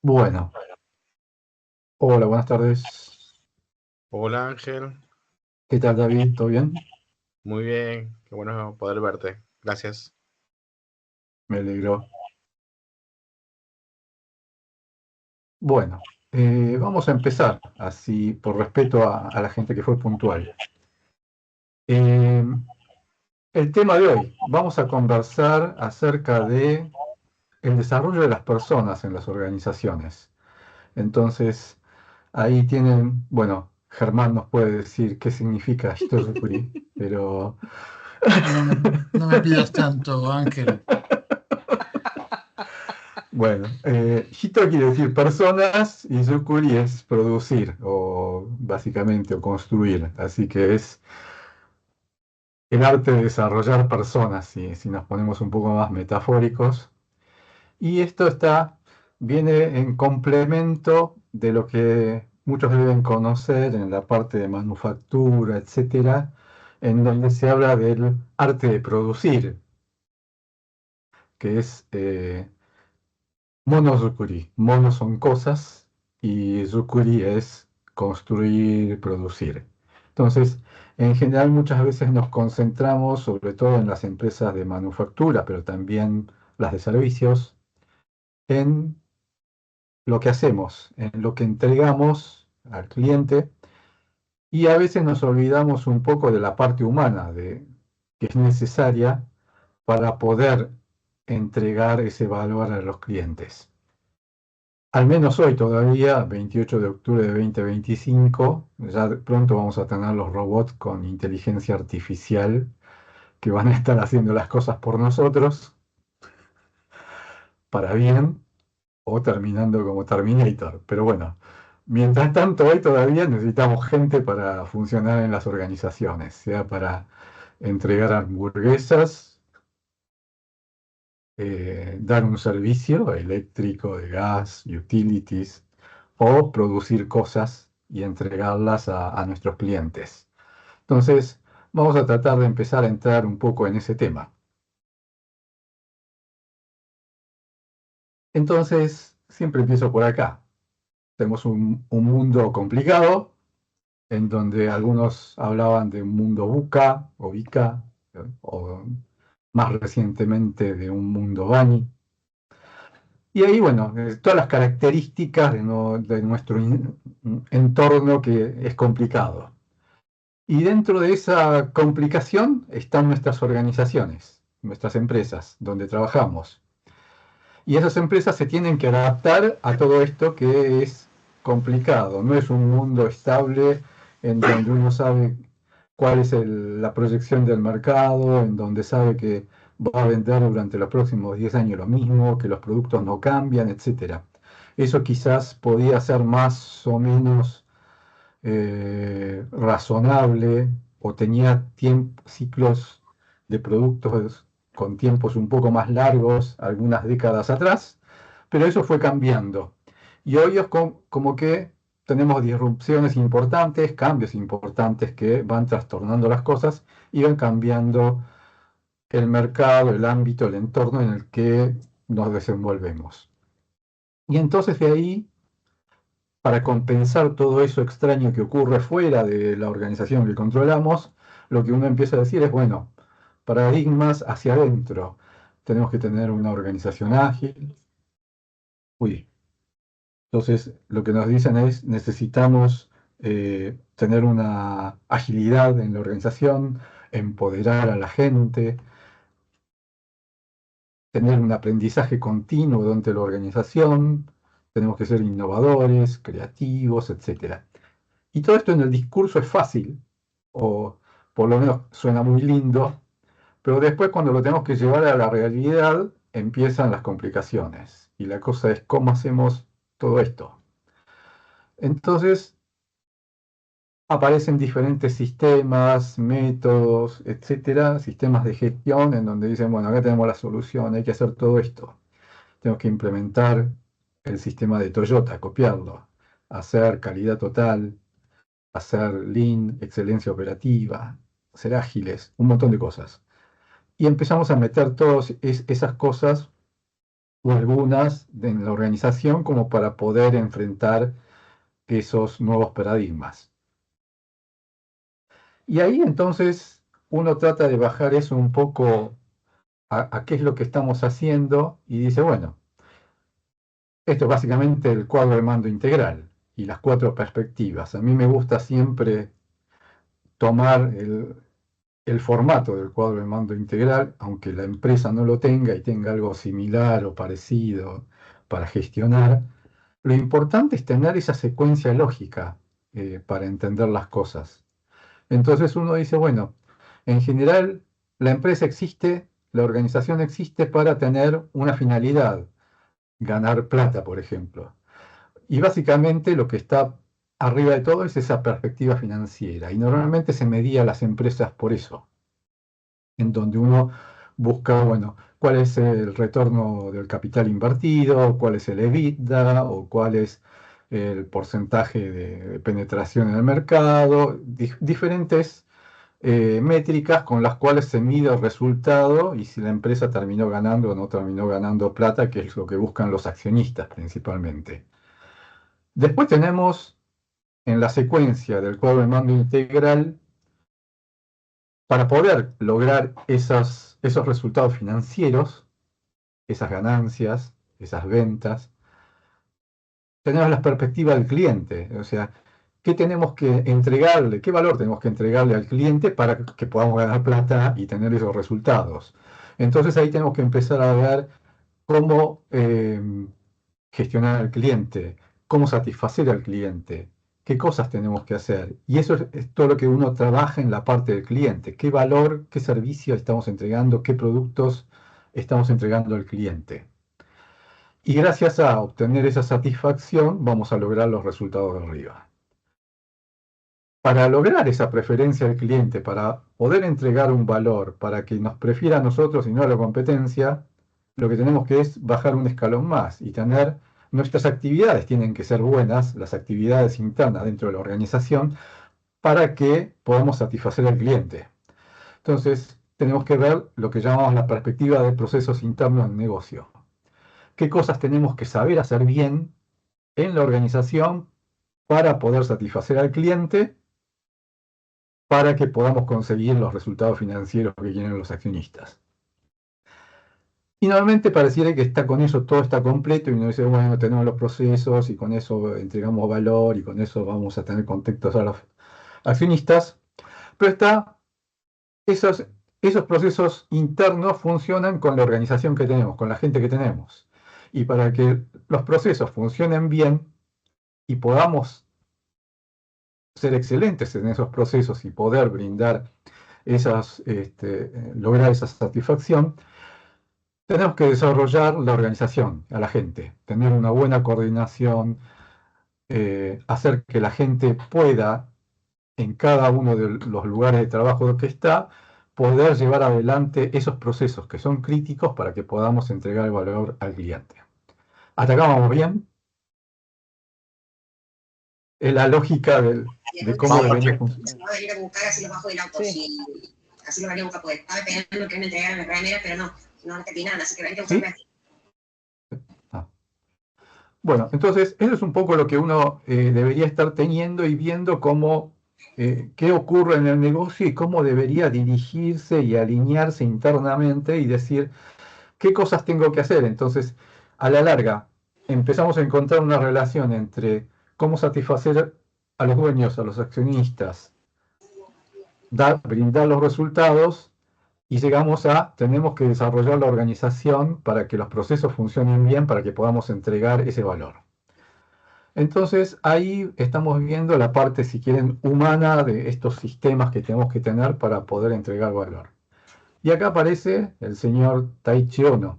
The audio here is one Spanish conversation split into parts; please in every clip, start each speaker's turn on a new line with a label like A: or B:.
A: Bueno, hola, buenas tardes.
B: Hola Ángel,
A: ¿Qué tal, David? ¿Todo bien?
B: muy bien, qué bueno poder verte. Gracias.
A: Me alegro. Bueno, vamos a empezar, así por respeto a la gente que fue puntual. Eh, el tema de hoy, vamos a conversar acerca de el desarrollo de las personas en las organizaciones. Entonces, ahí tienen, bueno, Germán nos puede decir qué significa Shitori, pero
C: No me pidas tanto, Ángel.
A: bueno, Hito quiere decir personas y Zukuri es producir o básicamente o construir. Así que es el arte de desarrollar personas, si nos ponemos un poco más metafóricos. Y esto viene en complemento de lo que muchos deben conocer en la parte de manufactura, etcétera, en donde se habla del arte de producir, que es Monozukuri. Mono son cosas y zukuri es construir, producir. Entonces, en general muchas veces nos concentramos, sobre todo en las empresas de manufactura, pero también las de servicios, en lo que hacemos, en lo que entregamos al cliente y a veces nos olvidamos un poco de la parte humana que es necesaria para poder entregar ese valor a los clientes. Al menos hoy todavía, 28 de octubre de 2025, ya pronto vamos a tener los robots con inteligencia artificial que van a estar haciendo las cosas por nosotros, para bien, o terminando como Terminator. Pero bueno, mientras tanto hoy todavía necesitamos gente para funcionar en las organizaciones, sea para entregar hamburguesas, dar un servicio eléctrico, de gas, utilities, o producir cosas y entregarlas a nuestros clientes. Entonces, vamos a tratar de empezar a entrar un poco en ese tema. Entonces, siempre empiezo por acá. Tenemos un mundo complicado, en donde algunos hablaban de un mundo buca o bica, o más recientemente de un mundo Bani. Y ahí, bueno, todas las características de nuestro entorno que es complicado. Y dentro de esa complicación están nuestras organizaciones, nuestras empresas, donde trabajamos. Y esas empresas se tienen que adaptar a todo esto que es complicado. No es un mundo estable en donde uno sabe cuál es la proyección del mercado, en donde sabe que va a vender durante los próximos 10 años lo mismo, que los productos no cambian, etcétera. Eso quizás podía ser más o menos razonable o tenía ciclos de productos con tiempos un poco más largos algunas décadas atrás, pero eso fue cambiando. Y hoy es como que tenemos disrupciones importantes, cambios importantes que van trastornando las cosas y van cambiando el mercado, el ámbito, el entorno en el que nos desenvolvemos. Y entonces de ahí, para compensar todo eso extraño que ocurre fuera de la organización que controlamos, lo que uno empieza a decir es, bueno, paradigmas hacia adentro. Tenemos que tener una organización ágil. Uy, entonces lo que nos dicen es, necesitamos tener una agilidad en la organización, empoderar a la gente, tener un aprendizaje continuo dentro de la organización, tenemos que ser innovadores, creativos, etcétera. Y todo esto en el discurso es fácil, o por lo menos suena muy lindo, pero después cuando lo tenemos que llevar a la realidad empiezan las complicaciones. Y la cosa es cómo hacemos todo esto. Entonces aparecen diferentes sistemas, métodos, etcétera, sistemas de gestión en donde dicen, bueno, acá tenemos la solución, hay que hacer todo esto. Tenemos que implementar el sistema de Toyota, copiarlo, hacer calidad total, hacer lean, excelencia operativa, ser ágiles, un montón de cosas. Y empezamos a meter todas esas cosas o algunas en la organización como para poder enfrentar esos nuevos paradigmas. Y ahí entonces uno trata de bajar eso un poco a qué es lo que estamos haciendo y dice, bueno, esto es básicamente el cuadro de mando integral y las cuatro perspectivas. A mí me gusta siempre tomar el formato del cuadro de mando integral, aunque la empresa no lo tenga y tenga algo similar o parecido para gestionar. Lo importante es tener esa secuencia lógica para entender las cosas. Entonces uno dice, bueno, en general la empresa existe, la organización existe para tener una finalidad, ganar plata, por ejemplo. Y básicamente lo que está arriba de todo es esa perspectiva financiera. Y normalmente se medía las empresas por eso, en donde uno busca, bueno, cuál es el retorno del capital invertido, cuál es el EBITDA o cuál es el porcentaje de penetración en el mercado, diferentes métricas con las cuales se mide el resultado y si la empresa terminó ganando o no terminó ganando plata, que es lo que buscan los accionistas principalmente. Después tenemos en la secuencia del cuadro de mando integral, para poder lograr esos resultados financieros, esas ganancias, esas ventas, tenemos la perspectiva del cliente, o sea, ¿qué tenemos que entregarle, qué valor tenemos que entregarle al cliente para que podamos ganar plata y tener esos resultados? Entonces ahí tenemos que empezar a ver cómo gestionar al cliente, cómo satisfacer al cliente, qué cosas tenemos que hacer. Y eso es todo lo que uno trabaja en la parte del cliente, qué valor, qué servicio estamos entregando, qué productos estamos entregando al cliente. Y gracias a obtener esa satisfacción vamos a lograr los resultados de arriba. Para lograr esa preferencia del cliente, para poder entregar un valor, para que nos prefiera a nosotros y no a la competencia, lo que tenemos que es bajar un escalón más y tener nuestras actividades tienen que ser buenas, las actividades internas dentro de la organización, para que podamos satisfacer al cliente. Entonces, tenemos que ver lo que llamamos la perspectiva de procesos internos del negocio. ¿Qué cosas tenemos que saber hacer bien en la organización para poder satisfacer al cliente, para que podamos conseguir los resultados financieros que quieren los accionistas? Y normalmente pareciera que está con eso, todo está completo y uno dice, bueno, tenemos los procesos y con eso entregamos valor y con eso vamos a tener contactos a los accionistas, pero esos, esos procesos internos funcionan con la organización que tenemos, con la gente que tenemos. Y para que los procesos funcionen bien y podamos ser excelentes en esos procesos y poder brindar lograr esa satisfacción, tenemos que desarrollar la organización a la gente, tener una buena coordinación, hacer que la gente pueda, en cada uno de los lugares de trabajo que está, poder llevar adelante esos procesos que son críticos para que podamos entregar el valor al cliente. ¿Hasta acá vamos bien? Es la lógica de cómo
B: Vamos
A: debería
B: perfecto.
A: funcionar.
D: Se va a venir a buscar así los bajo del auto. Sí. Así lo venía a buscar, pues estaba esperando que me entregaran la remera, pero no terminaron, así que venía a buscarme.
A: ¿Sí? Ah. Bueno, entonces eso es un poco lo que uno debería estar teniendo y viendo cómo, qué ocurre en el negocio y cómo debería dirigirse y alinearse internamente y decir qué cosas tengo que hacer. Entonces, a la larga, empezamos a encontrar una relación entre cómo satisfacer a los dueños, a los accionistas, brindar los resultados y llegamos a, tenemos que desarrollar la organización para que los procesos funcionen bien, para que podamos entregar ese valor. Entonces ahí estamos viendo la parte, si quieren, humana de estos sistemas que tenemos que tener para poder entregar valor. Y acá aparece el señor Taichi Ono.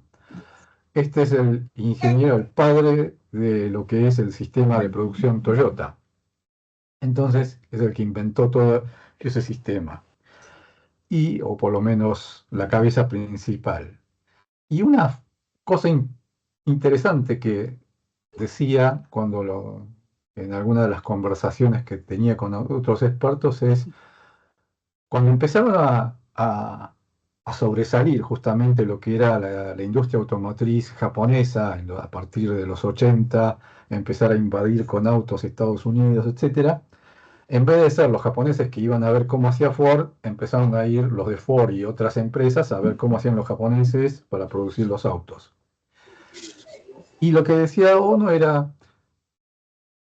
A: Este es el ingeniero, el padre de lo que es el sistema de producción Toyota. Entonces es el que inventó todo ese sistema. O por lo menos la cabeza principal. Y una cosa interesante que decía en alguna de las conversaciones que tenía con otros expertos es, cuando empezaron a a sobresalir justamente lo que era la industria automotriz japonesa a partir de los 80, empezar a invadir con autos Estados Unidos, etcétera. En vez de ser los japoneses que iban a ver cómo hacía Ford, empezaron a ir los de Ford y otras empresas a ver cómo hacían los japoneses para producir los autos. Y lo que decía Ono era,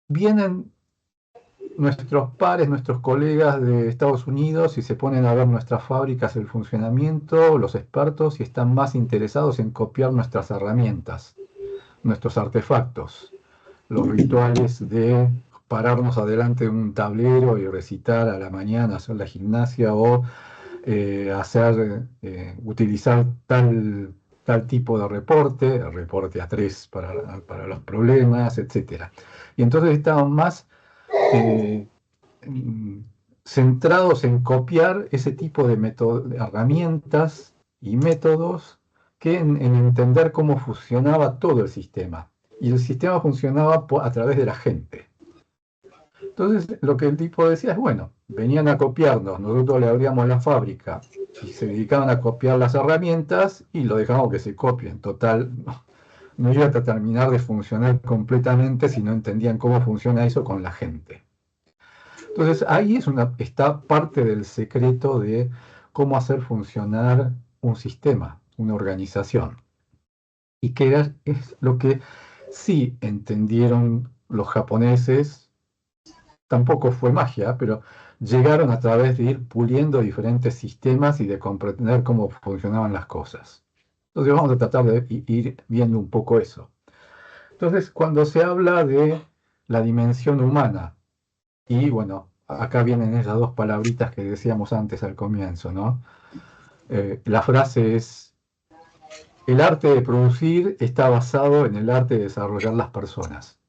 A: vienen nuestros pares, nuestros colegas de Estados Unidos y se ponen a ver nuestras fábricas, el funcionamiento, los expertos, y están más interesados en copiar nuestras herramientas, nuestros artefactos, los rituales de pararnos adelante de un tablero y recitar a la mañana, hacer la gimnasia o utilizar tal tipo de reporte, el reporte A3 para los problemas, etc. Y entonces estaban más eh, centrados en copiar ese tipo de herramientas y métodos que en entender cómo funcionaba todo el sistema. Y el sistema funcionaba a través de la gente. Entonces, lo que el tipo decía es, bueno, venían a copiarnos, nosotros le abríamos la fábrica y se dedicaban a copiar las herramientas y lo dejamos que se copien. Total, no iba a terminar de funcionar completamente si no entendían cómo funciona eso con la gente. Entonces, ahí está parte del secreto de cómo hacer funcionar un sistema, una organización. Y que es lo que sí entendieron los japoneses. Tampoco fue magia, pero llegaron a través de ir puliendo diferentes sistemas y de comprender cómo funcionaban las cosas. Entonces vamos a tratar de ir viendo un poco eso. Entonces, cuando se habla de la dimensión humana, y bueno, acá vienen esas dos palabritas que decíamos antes al comienzo, ¿no? La frase es, el arte de producir está basado en el arte de desarrollar las personas.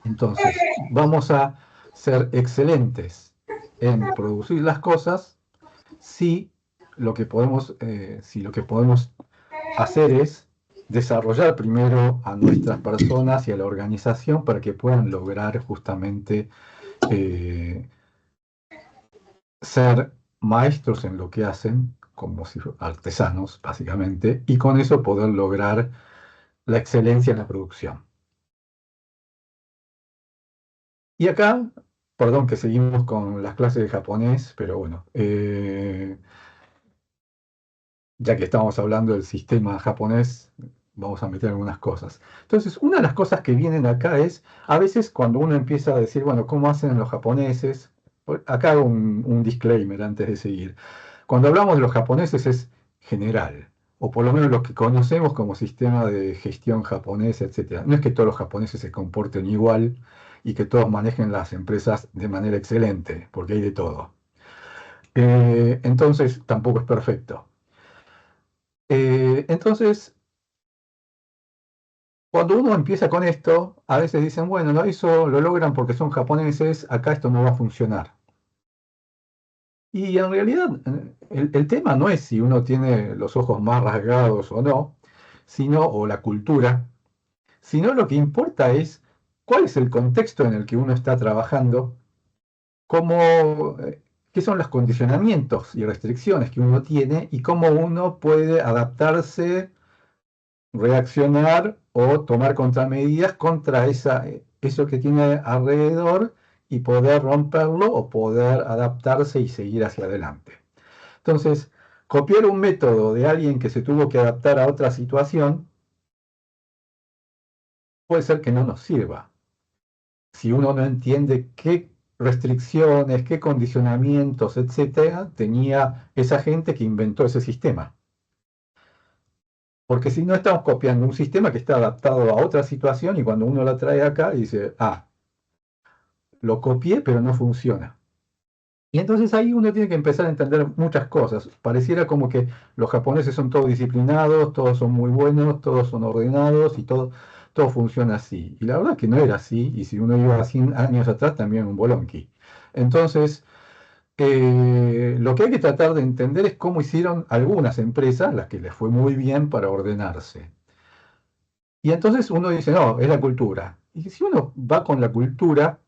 A: Entonces, vamos a ser excelentes en producir las cosas si si lo que podemos hacer es desarrollar primero a nuestras personas y a la organización para que puedan lograr justamente ser maestros en lo que hacen, como si artesanos, básicamente, y con eso poder lograr la excelencia en la producción. Y acá, perdón que seguimos con las clases de japonés, pero bueno, ya que estamos hablando del sistema japonés, vamos a meter algunas cosas. Entonces, una de las cosas que vienen acá es, a veces cuando uno empieza a decir, bueno, ¿cómo hacen los japoneses? Acá hago un disclaimer antes de seguir. Cuando hablamos de los japoneses es general, o por lo menos lo que conocemos como sistema de gestión japonés, etc. No es que todos los japoneses se comporten igual y que todos manejen las empresas de manera excelente, porque hay de todo. Entonces, tampoco es perfecto. Entonces, cuando uno empieza con esto, a veces dicen, bueno, no, eso lo logran porque son japoneses, acá esto no va a funcionar. Y en realidad, el tema no es si uno tiene los ojos más rasgados o no, o la cultura, sino lo que importa es cuál es el contexto en el que uno está trabajando, qué son los condicionamientos y restricciones que uno tiene y cómo uno puede adaptarse, reaccionar o tomar contramedidas contra eso que tiene alrededor y poder romperlo o poder adaptarse y seguir hacia adelante. Entonces, copiar un método de alguien que se tuvo que adaptar a otra situación puede ser que no nos sirva. Si uno no entiende qué restricciones, qué condicionamientos, etcétera, tenía esa gente que inventó ese sistema. Porque si no estamos copiando un sistema que está adaptado a otra situación y cuando uno lo trae acá dice, ah, lo copié pero no funciona. Y entonces ahí uno tiene que empezar a entender muchas cosas. Pareciera como que los japoneses son todos disciplinados, todos son muy buenos, todos son ordenados y todo funciona así. Y la verdad es que no era así, y si uno iba 100 años atrás también un bolonqui. Entonces, lo que hay que tratar de entender es cómo hicieron algunas empresas, las que les fue muy bien para ordenarse. Y entonces uno dice, no, es la cultura. Y si uno va con la cultura,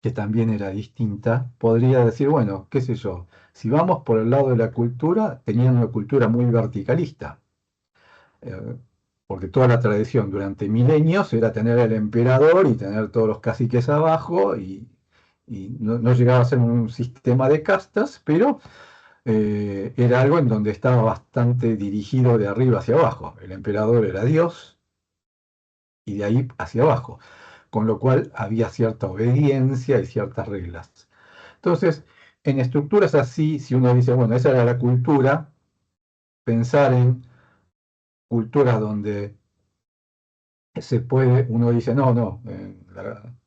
A: que también era distinta, podría decir, bueno, qué sé yo, si vamos por el lado de la cultura, tenían una cultura muy verticalista, eh, porque toda la tradición durante milenios era tener el emperador y tener todos los caciques abajo, y no llegaba a ser un sistema de castas, pero era algo en donde estaba bastante dirigido de arriba hacia abajo. El emperador era Dios y de ahí hacia abajo, con lo cual había cierta obediencia y ciertas reglas. Entonces, en estructuras así, si uno dice, bueno, esa era la cultura, pensar en culturas donde se puede, uno dice, no, no,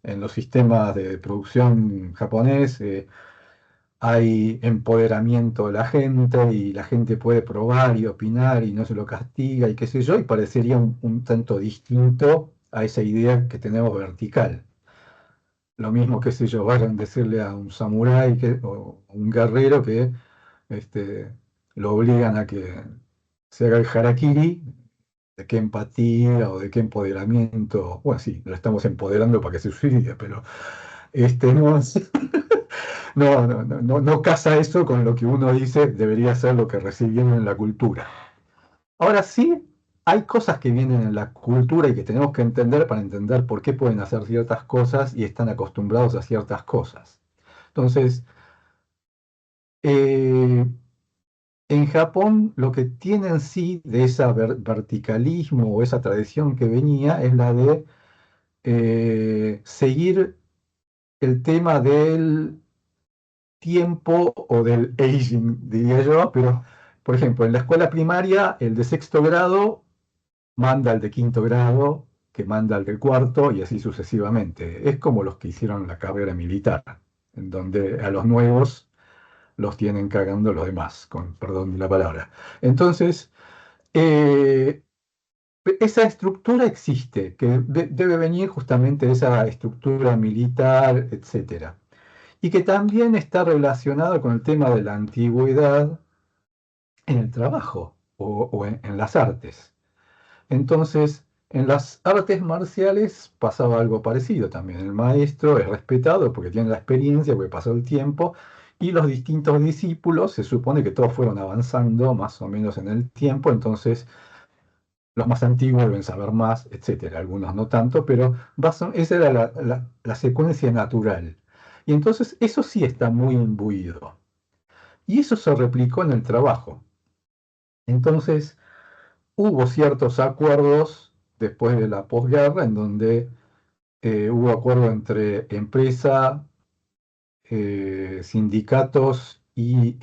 A: en los sistemas de producción japonés hay empoderamiento de la gente y la gente puede probar y opinar y no se lo castiga y qué sé yo, y parecería un tanto distinto a esa idea que tenemos vertical. Lo mismo, qué sé yo, vayan a decirle a un samurái o un guerrero que este, lo obligan a que se haga el harakiri, de qué empatía o de qué empoderamiento. Bueno, sí, lo estamos empoderando para que se suicide, pero no, no casa eso con lo que uno dice debería ser lo que recibieron en la cultura. Ahora sí, hay cosas que vienen en la cultura y que tenemos que entender para entender por qué pueden hacer ciertas cosas y están acostumbrados a ciertas cosas. Entonces, eh, en Japón lo que tienen sí de ese verticalismo o esa tradición que venía es la de seguir el tema del tiempo o del aging, diría yo, pero por ejemplo, en la escuela primaria, el de sexto grado manda al de quinto grado, que manda al de cuarto, y así sucesivamente. Es como los que hicieron la carrera militar, en donde a los nuevos los tienen cagando los demás, con perdón de la palabra. Entonces, eh, esa estructura existe, que debe venir justamente de esa estructura militar, etcétera, y que también está relacionada con el tema de la antigüedad en el trabajo o en las artes. Entonces, en las artes marciales pasaba algo parecido también. El maestro es respetado porque tiene la experiencia, porque pasó el tiempo, y los distintos discípulos se supone que todos fueron avanzando más o menos en el tiempo, entonces los más antiguos deben saber más, etcétera. Algunos no tanto, pero esa era la secuencia natural. Y entonces eso sí está muy imbuido. Y eso se replicó en el trabajo. Entonces, hubo ciertos acuerdos después de la posguerra en donde hubo acuerdo entre empresa, sindicatos y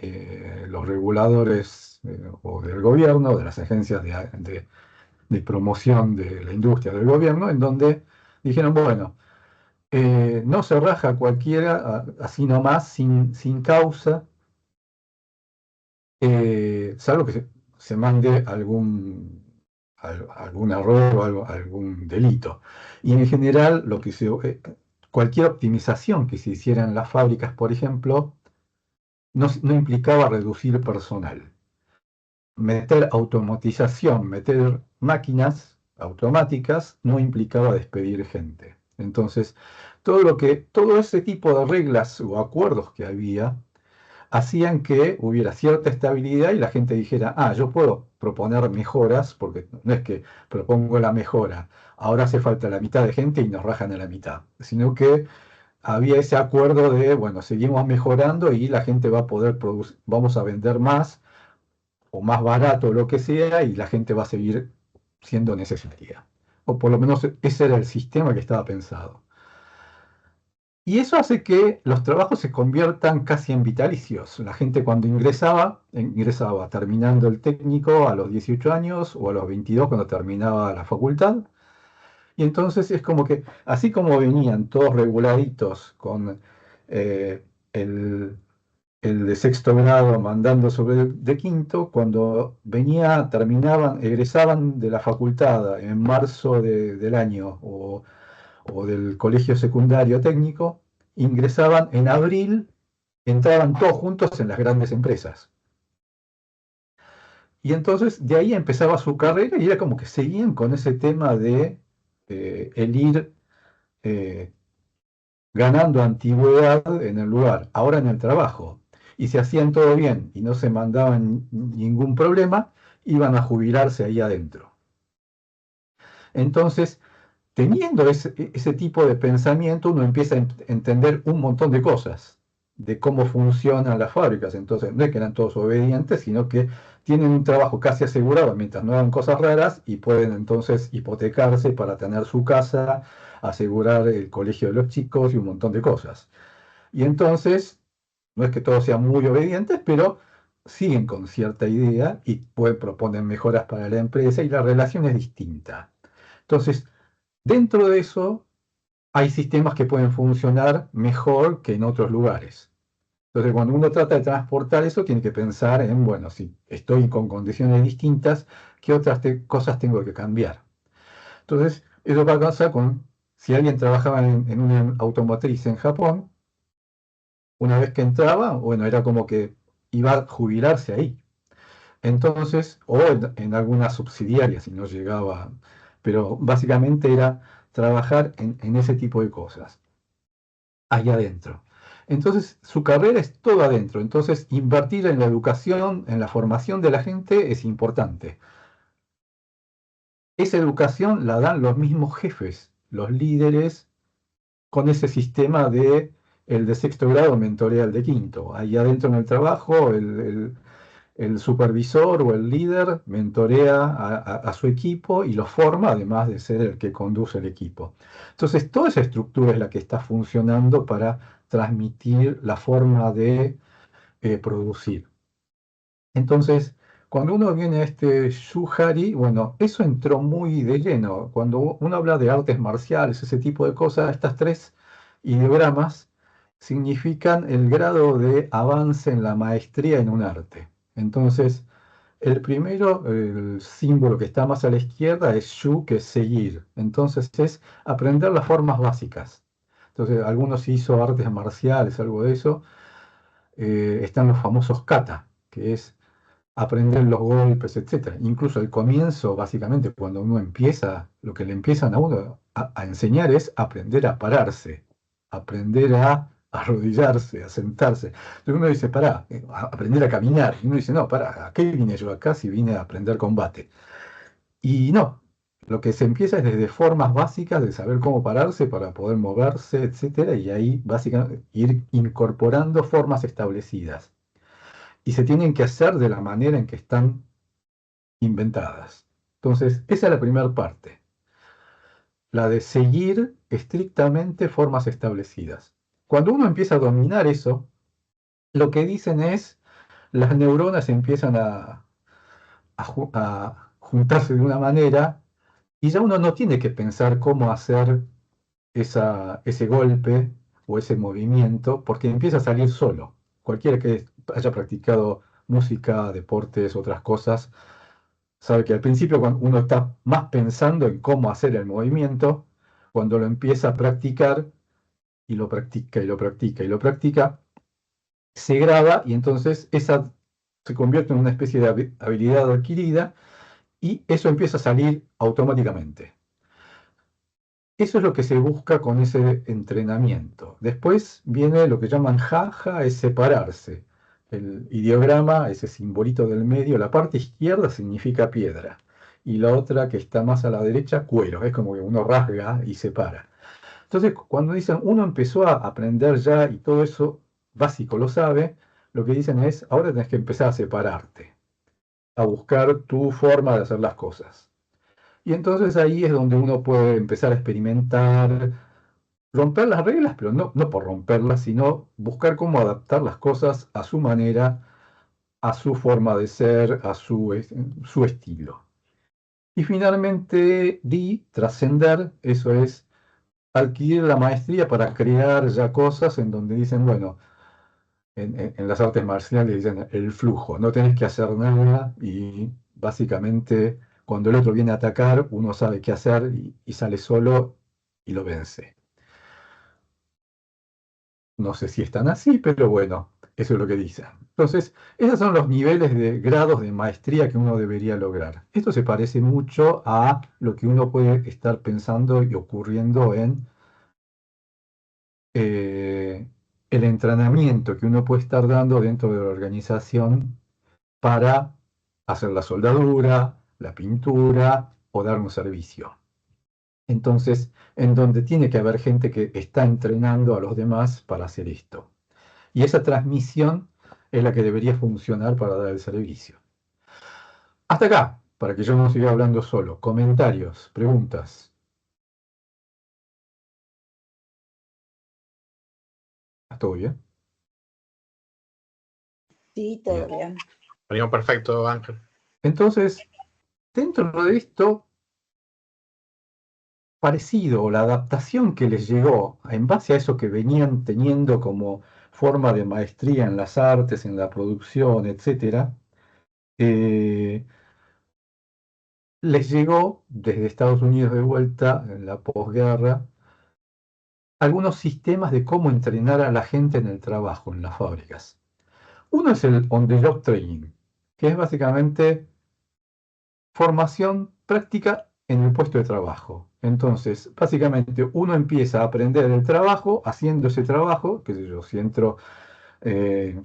A: los reguladores o del gobierno, de las agencias de promoción de la industria del gobierno, en donde dijeron, bueno, no se raja cualquiera así nomás, sin causa, salvo que se mande algún error o algún delito. Y en general, cualquier optimización que se hiciera en las fábricas, por ejemplo, no implicaba reducir personal. Meter automatización, meter máquinas automáticas, no implicaba despedir gente. Entonces, todo ese tipo de reglas o acuerdos que había, hacían que hubiera cierta estabilidad y la gente dijera, ah, yo puedo proponer mejoras, porque no es que propongo la mejora, ahora hace falta la mitad de gente y nos rajan a la mitad, sino que había ese acuerdo de, bueno, seguimos mejorando y la gente va a poder producir, vamos a vender más o más barato, lo que sea, y la gente va a seguir siendo necesaria. O por lo menos ese era el sistema que estaba pensado. Y eso hace que los trabajos se conviertan casi en vitalicios. La gente cuando ingresaba terminando el técnico a los 18 años o a los 22 cuando terminaba la facultad. Y entonces es como que, así como venían todos reguladitos con eh, el, el de sexto grado mandando sobre el de quinto, cuando egresaban de la facultad en marzo del año o del colegio secundario técnico, ingresaban en abril, entraban todos juntos en las grandes empresas. Y entonces de ahí empezaba su carrera y era como que seguían con ese tema de el ir eh, ganando antigüedad en el lugar, ahora en el trabajo. Y si hacían todo bien y no se mandaban ningún problema, iban a jubilarse ahí adentro. Entonces, teniendo ese tipo de pensamiento, uno empieza a entender un montón de cosas, de cómo funcionan las fábricas. Entonces, no es que eran todos obedientes, sino que tienen un trabajo casi asegurado mientras no hagan cosas raras y pueden entonces hipotecarse para tener su casa, asegurar el colegio de los chicos y un montón de cosas. Y entonces, no es que todos sean muy obedientes, pero siguen con cierta idea y proponen mejoras para la empresa y la relación es distinta. Entonces, dentro de eso, hay sistemas que pueden funcionar mejor que en otros lugares. Entonces, cuando uno trata de transportar eso, tiene que pensar en, bueno, si estoy con condiciones distintas, ¿qué otras cosas tengo que cambiar? Entonces, eso va a pasar con, si alguien trabajaba en una automotriz en Japón, una vez que entraba, bueno, era como que iba a jubilarse ahí. Entonces, o en alguna subsidiaria si no llegaba, pero básicamente era trabajar en ese tipo de cosas, allá adentro. Entonces, su carrera es todo adentro. Entonces, invertir en la educación, en la formación de la gente es importante. Esa educación la dan los mismos jefes, los líderes, con ese sistema de el de sexto grado mentorea al de quinto. Ahí adentro en el trabajo, el supervisor o el líder mentorea a su equipo y lo forma, además de ser el que conduce el equipo. Entonces, toda esa estructura es la que está funcionando para transmitir la forma de producir. Entonces, cuando uno viene a este Shuhari, bueno, eso entró muy de lleno. Cuando uno habla de artes marciales, ese tipo de cosas, estas tres ideogramas significan el grado de avance en la maestría en un arte. Entonces, el primero, el símbolo que está más a la izquierda es Shu, que es seguir. Entonces es aprender las formas básicas. Entonces, algunos hizo artes marciales, algo de eso. Están los famosos kata, que es aprender los golpes, etcétera. Incluso al comienzo, básicamente, cuando uno empieza, lo que le empiezan a uno a enseñar es aprender a pararse, aprender a arrodillarse, a sentarse. Entonces uno dice, pará, aprender a caminar. Y uno dice, no, pará, ¿a qué vine yo acá si vine a aprender combate? Y no, lo que se empieza es desde formas básicas de saber cómo pararse para poder moverse, etcétera, y ahí básicamente ir incorporando formas establecidas y se tienen que hacer de la manera en que están inventadas. Entonces, esa es la primera parte, la de seguir estrictamente formas establecidas. Cuando uno empieza a dominar eso, lo que dicen es, las neuronas empiezan a juntarse de una manera y ya uno no tiene que pensar cómo hacer ese golpe o ese movimiento, porque empieza a salir solo. Cualquiera que haya practicado música, deportes, otras cosas, sabe que al principio cuando uno está más pensando en cómo hacer el movimiento, cuando lo empieza a practicar y lo practica y lo practica y lo practica, se graba y entonces esa se convierte en una especie de habilidad adquirida y eso empieza a salir automáticamente. Eso es lo que se busca con ese entrenamiento. Después viene lo que llaman jaja, es separarse. El ideograma, ese simbolito del medio, la parte izquierda significa piedra y la otra que está más a la derecha, cuero. Es como que uno rasga y separa. Entonces, cuando dicen uno empezó a aprender ya y todo eso básico lo sabe, lo que dicen es ahora tenés que empezar a separarte, a buscar tu forma de hacer las cosas. Y entonces ahí es donde uno puede empezar a experimentar, romper las reglas, pero no por romperlas, sino buscar cómo adaptar las cosas a su manera, a su forma de ser, a su estilo. Y finalmente, trascender, eso es adquirir la maestría para crear ya cosas en donde dicen, bueno, en las artes marciales dicen el flujo, no tenés que hacer nada y básicamente cuando el otro viene a atacar, uno sabe qué hacer y sale solo y lo vence. No sé si están así, pero bueno, eso es lo que dicen. Entonces, esos son los niveles de grados de maestría que uno debería lograr. Esto se parece mucho a lo que uno puede estar pensando y ocurriendo en eh, el entrenamiento que uno puede estar dando dentro de la organización para hacer la soldadura, la pintura o dar un servicio. Entonces, en donde tiene que haber gente que está entrenando a los demás para hacer esto. Y esa transmisión es la que debería funcionar para dar el servicio. Hasta acá, para que yo no siga hablando solo. Comentarios, preguntas. ¿Todo bien?
E: Sí, todo
A: Bien.
E: bien.
B: Venimos perfecto, Ángel.
A: Entonces, dentro de esto, parecido, o la adaptación que les llegó en base a eso que venían teniendo como forma de maestría en las artes, en la producción, etcétera, eh, les llegó desde Estados Unidos de vuelta en la posguerra algunos sistemas de cómo entrenar a la gente en el trabajo, en las fábricas. Uno es el on-the-job training, que es básicamente formación práctica en el puesto de trabajo. Entonces, básicamente uno empieza a aprender el trabajo haciendo ese trabajo, qué sé yo, si entro eh,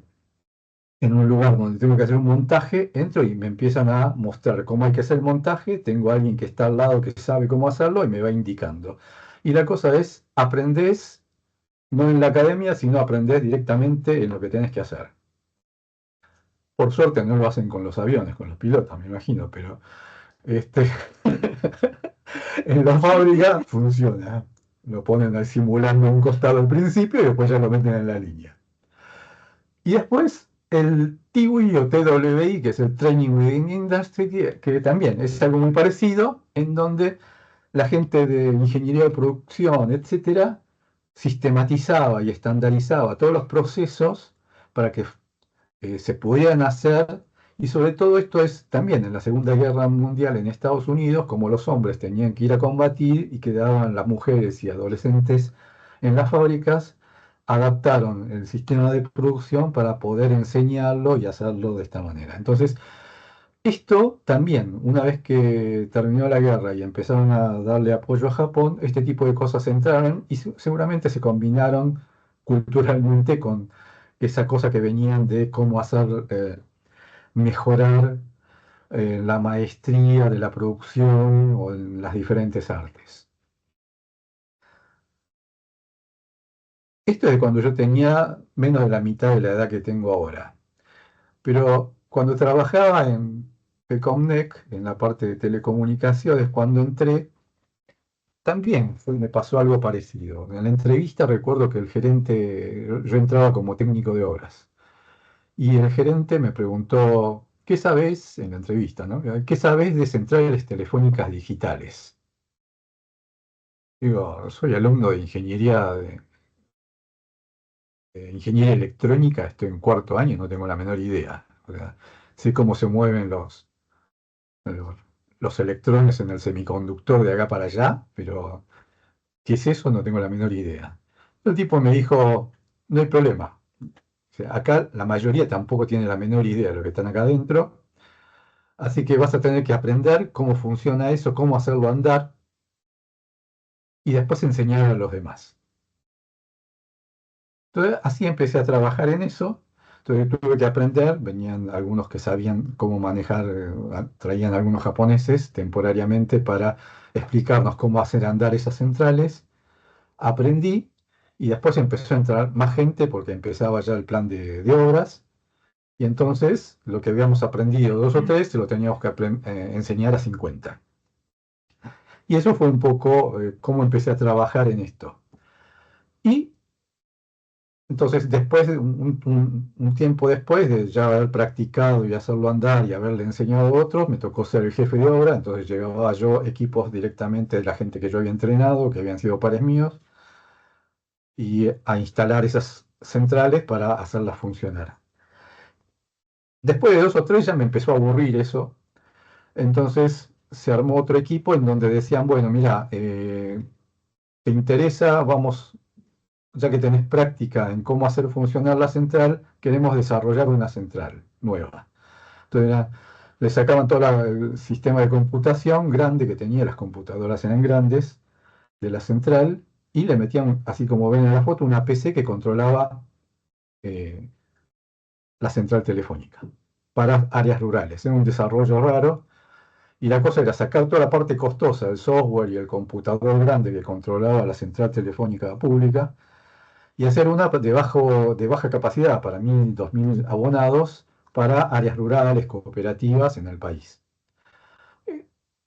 A: en un lugar donde tengo que hacer un montaje, entro y me empiezan a mostrar cómo hay que hacer el montaje, tengo a alguien que está al lado que sabe cómo hacerlo y me va indicando. Y la cosa es, aprendés no en la academia, sino aprendés directamente en lo que tenés que hacer. Por suerte no lo hacen con los aviones, con los pilotos, me imagino, pero este, en la fábrica funciona. Lo ponen ahí simulando un costado al principio y después ya lo meten en la línea. Y después el TWI o TWI, que es el Training Within Industry, que también es algo muy parecido, en donde la gente de ingeniería de producción, etcétera, sistematizaba y estandarizaba todos los procesos para que se pudieran hacer, y sobre todo esto es también en la Segunda Guerra Mundial en Estados Unidos, como los hombres tenían que ir a combatir y quedaban las mujeres y adolescentes en las fábricas, adaptaron el sistema de producción para poder enseñarlo y hacerlo de esta manera. Entonces, esto también, una vez que terminó la guerra y empezaron a darle apoyo a Japón, este tipo de cosas entraron y seguramente se combinaron culturalmente con esa cosa que venían de cómo hacer mejorar la maestría de la producción o en las diferentes artes. Esto es de cuando yo tenía menos de la mitad de la edad que tengo ahora. Pero cuando trabajaba en Pecomnec, en la parte de telecomunicaciones, cuando entré, también me pasó algo parecido. En la entrevista recuerdo que el gerente, yo entraba como técnico de obras, y el gerente me preguntó, ¿qué sabes en la entrevista, ¿no? ¿Qué sabes de centrales telefónicas digitales? Digo, soy alumno de ingeniería electrónica, estoy en cuarto año, no tengo la menor idea. O sea, sé cómo se mueven los, los electrones en el semiconductor de acá para allá, pero ¿qué es eso? No tengo la menor idea. El tipo me dijo, no hay problema. O sea, acá la mayoría tampoco tiene la menor idea de lo que están acá adentro, así que vas a tener que aprender cómo funciona eso, cómo hacerlo andar y después enseñar a los demás. Entonces, así empecé a trabajar en eso. Entonces tuve que aprender, venían algunos que sabían cómo manejar, traían algunos japoneses temporariamente para explicarnos cómo hacer andar esas centrales. Aprendí y después empezó a entrar más gente porque empezaba ya el plan de obras. Y entonces lo que habíamos aprendido dos o tres, se lo teníamos que enseñar a 50. Y eso fue un poco cómo empecé a trabajar en esto. Y entonces, después, un tiempo después de ya haber practicado y hacerlo andar y haberle enseñado a otros, me tocó ser el jefe de obra, entonces llevaba yo equipos directamente de la gente que yo había entrenado, que habían sido pares míos, y a instalar esas centrales para hacerlas funcionar. Después de dos o tres ya me empezó a aburrir eso, entonces se armó otro equipo en donde decían, bueno, mira, ¿te interesa? Vamos, ya que tenés práctica en cómo hacer funcionar la central, queremos desarrollar una central nueva. Entonces le sacaban todo el sistema de computación grande que tenía, las computadoras eran grandes, de la central, y le metían, así como ven en la foto, una PC que controlaba eh, la central telefónica para áreas rurales. Era un desarrollo raro y la cosa era sacar toda la parte costosa del software y el computador grande que controlaba la central telefónica pública y hacer una de baja capacidad para 1.000, 2.000 abonados para áreas rurales, cooperativas en el país.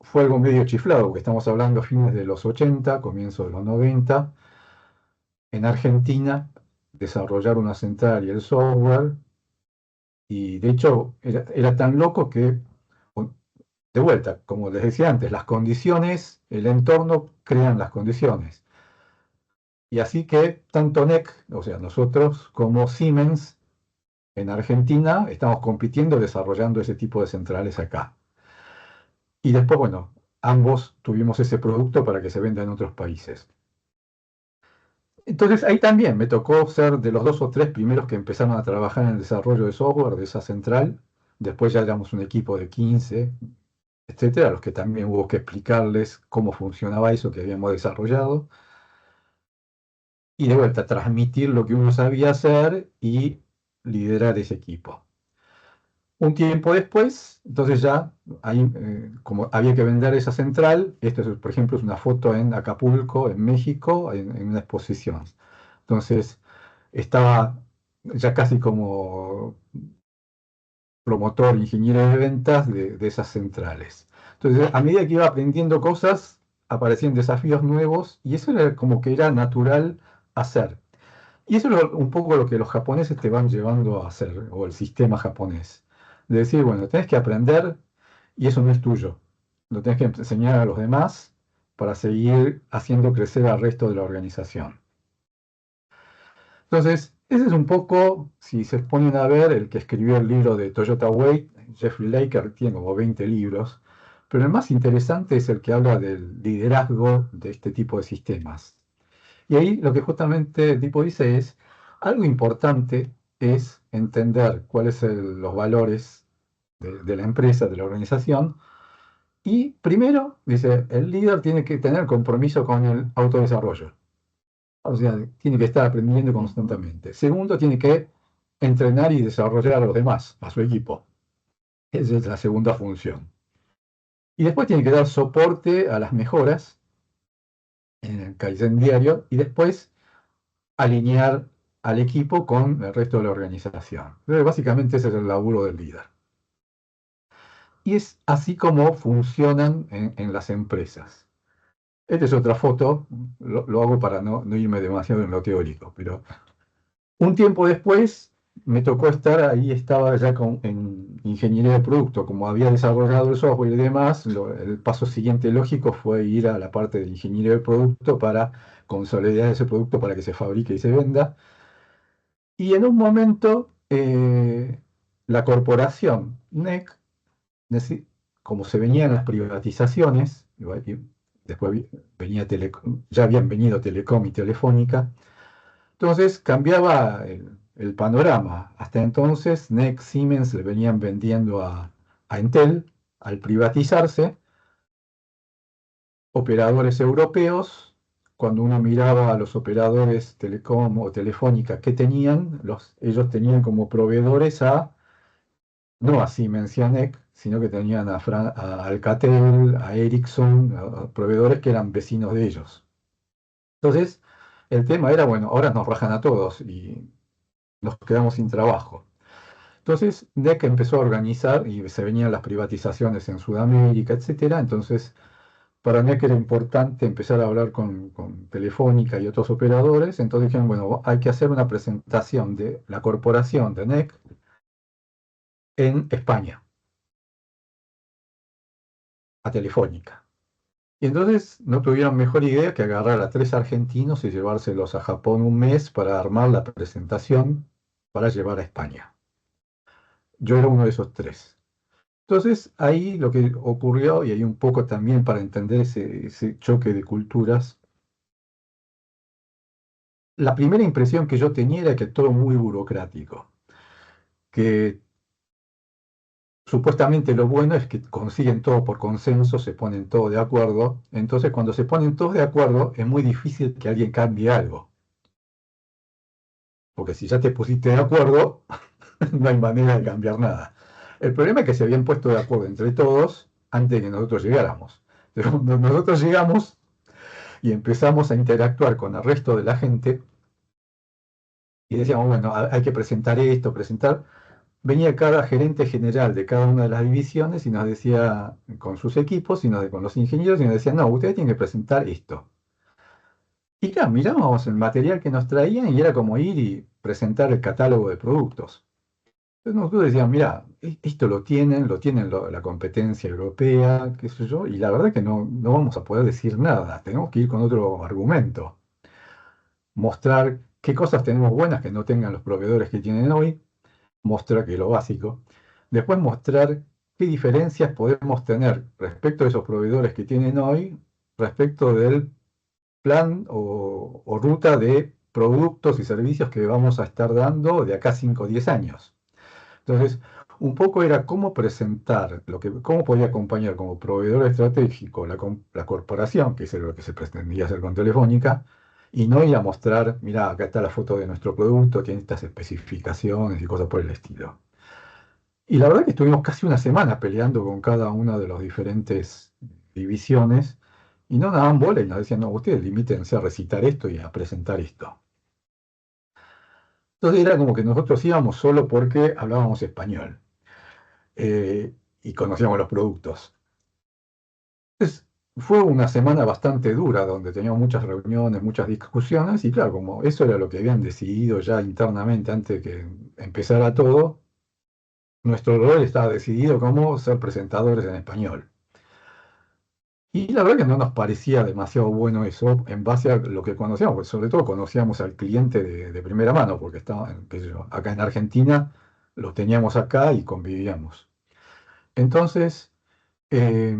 A: Fue algo medio chiflado, porque estamos hablando a fines de los 80, comienzos de los 90. En Argentina, desarrollar una central y el software, y de hecho era tan loco que, de vuelta, como les decía antes, las condiciones, el entorno crean las condiciones. Y así que tanto NEC, o sea, nosotros, como Siemens en Argentina, estamos compitiendo desarrollando ese tipo de centrales acá. Y después, bueno, ambos tuvimos ese producto para que se venda en otros países. Entonces ahí también me tocó ser de los 2 o 3 primeros que empezaron a trabajar en el desarrollo de software de esa central. Después ya éramos un equipo de 15, etcétera, a los que también hubo que explicarles cómo funcionaba eso que habíamos desarrollado. Y de vuelta, transmitir lo que uno sabía hacer y liderar ese equipo. Un tiempo después, entonces ya, ahí, como había que vender esa central, esto es, por ejemplo, es una foto en Acapulco, en México, en una exposición. Entonces, estaba ya casi como promotor, ingeniero de ventas de esas centrales. Entonces, a medida que iba aprendiendo cosas, aparecían desafíos nuevos y eso era como que era natural hacer. Y eso es un poco lo que los japoneses te van llevando a hacer, o el sistema japonés. De decir, bueno, tenés que aprender y eso no es tuyo. Lo tenés que enseñar a los demás para seguir haciendo crecer al resto de la organización. Entonces, ese es un poco, si se ponen a ver, el que escribió el libro de Toyota Way, Jeffrey Laker, tiene como 20 libros, pero el más interesante es el que habla del liderazgo de este tipo de sistemas. Y ahí lo que justamente el tipo dice es, algo importante es entender cuáles son los valores de la empresa, de la organización, y primero, dice, el líder tiene que tener compromiso con el autodesarrollo. O sea, tiene que estar aprendiendo constantemente. Segundo, tiene que entrenar y desarrollar a los demás, a su equipo. Esa es la segunda función. Y después tiene que dar soporte a las mejoras en el Kaizen diario y después alinear al equipo con el resto de la organización. Entonces, básicamente ese es el laburo del líder. Y es así como funcionan en las empresas. Esta es otra foto, lo hago para no irme demasiado en lo teórico, pero un tiempo después me tocó estar, ahí estaba ya en ingeniería de producto, como había desarrollado el software y demás, el paso siguiente lógico fue ir a la parte de ingeniería de producto para consolidar ese producto para que se fabrique y se venda. Y en un momento, la corporación NEC, como se venían las privatizaciones, y después venía ya habían venido Telecom y Telefónica, entonces cambiaba el panorama. Hasta entonces, NEC, Siemens le venían vendiendo a Entel al privatizarse, operadores europeos. Cuando uno miraba a los operadores Telecom o Telefónica que tenían, ellos tenían como proveedores no a Siemens y a NEC, sino que tenían a Alcatel, a Ericsson, a proveedores que eran vecinos de ellos. Entonces, el tema era, bueno, ahora nos rajan a todos y nos quedamos sin trabajo. Entonces, NEC empezó a organizar y se venían las privatizaciones en Sudamérica, etcétera. Entonces, para NEC era importante empezar a hablar con Telefónica y otros operadores. Entonces dijeron, bueno, hay que hacer una presentación de la corporación de NEC en España, a Telefónica. Y entonces no tuvieron mejor idea que agarrar a 3 argentinos y llevárselos a Japón un mes para armar la presentación para llevar a España. Yo era uno de esos 3. Entonces ahí lo que ocurrió, y hay un poco también para entender ese choque de culturas, la primera impresión que yo tenía era que todo muy burocrático, que supuestamente lo bueno es que consiguen todo por consenso, se ponen todos de acuerdo. Entonces, cuando se ponen todos de acuerdo, es muy difícil que alguien cambie algo. Porque si ya te pusiste de acuerdo, no hay manera de cambiar nada. El problema es que se habían puesto de acuerdo entre todos antes de que nosotros llegáramos. Entonces, cuando nosotros llegamos y empezamos a interactuar con el resto de la gente, y decíamos, bueno, hay que presentar esto, presentar. Venía cada gerente general de cada una de las divisiones y nos decía, con sus equipos, con los ingenieros, y nos decía, no, ustedes tienen que presentar esto. Y claro, mirábamos el material que nos traían y era como ir y presentar el catálogo de productos. Entonces nosotros decíamos, mira, esto lo tienen la competencia europea, qué sé yo, y la verdad es que no vamos a poder decir nada, tenemos que ir con otro argumento, mostrar qué cosas tenemos buenas que no tengan los proveedores que tienen hoy, mostrar que es lo básico, después mostrar qué diferencias podemos tener respecto a esos proveedores que tienen hoy, respecto del plan o ruta de productos y servicios que vamos a estar dando de acá a 5 o 10 años. Entonces, un poco era cómo presentar, cómo podía acompañar como proveedor estratégico la corporación, que es lo que se pretendía hacer con Telefónica, y no ir a mostrar, mira, acá está la foto de nuestro producto, tiene estas especificaciones y cosas por el estilo. Y la verdad que estuvimos casi una semana peleando con cada una de las diferentes divisiones y no nos daban bola y nos decían, no, ustedes limítense a recitar esto y a presentar esto. Entonces era como que nosotros íbamos solo porque hablábamos español y conocíamos los productos. Entonces fue una semana bastante dura donde teníamos muchas reuniones, muchas discusiones y claro, como eso era lo que habían decidido ya internamente antes de que empezara todo, nuestro rol estaba decidido como ser presentadores en español. Y la verdad que no nos parecía demasiado bueno eso en base a lo que conocíamos, porque sobre todo conocíamos al cliente de primera mano, porque estaba, qué sé yo, acá en Argentina, lo teníamos acá y convivíamos. Entonces, eh,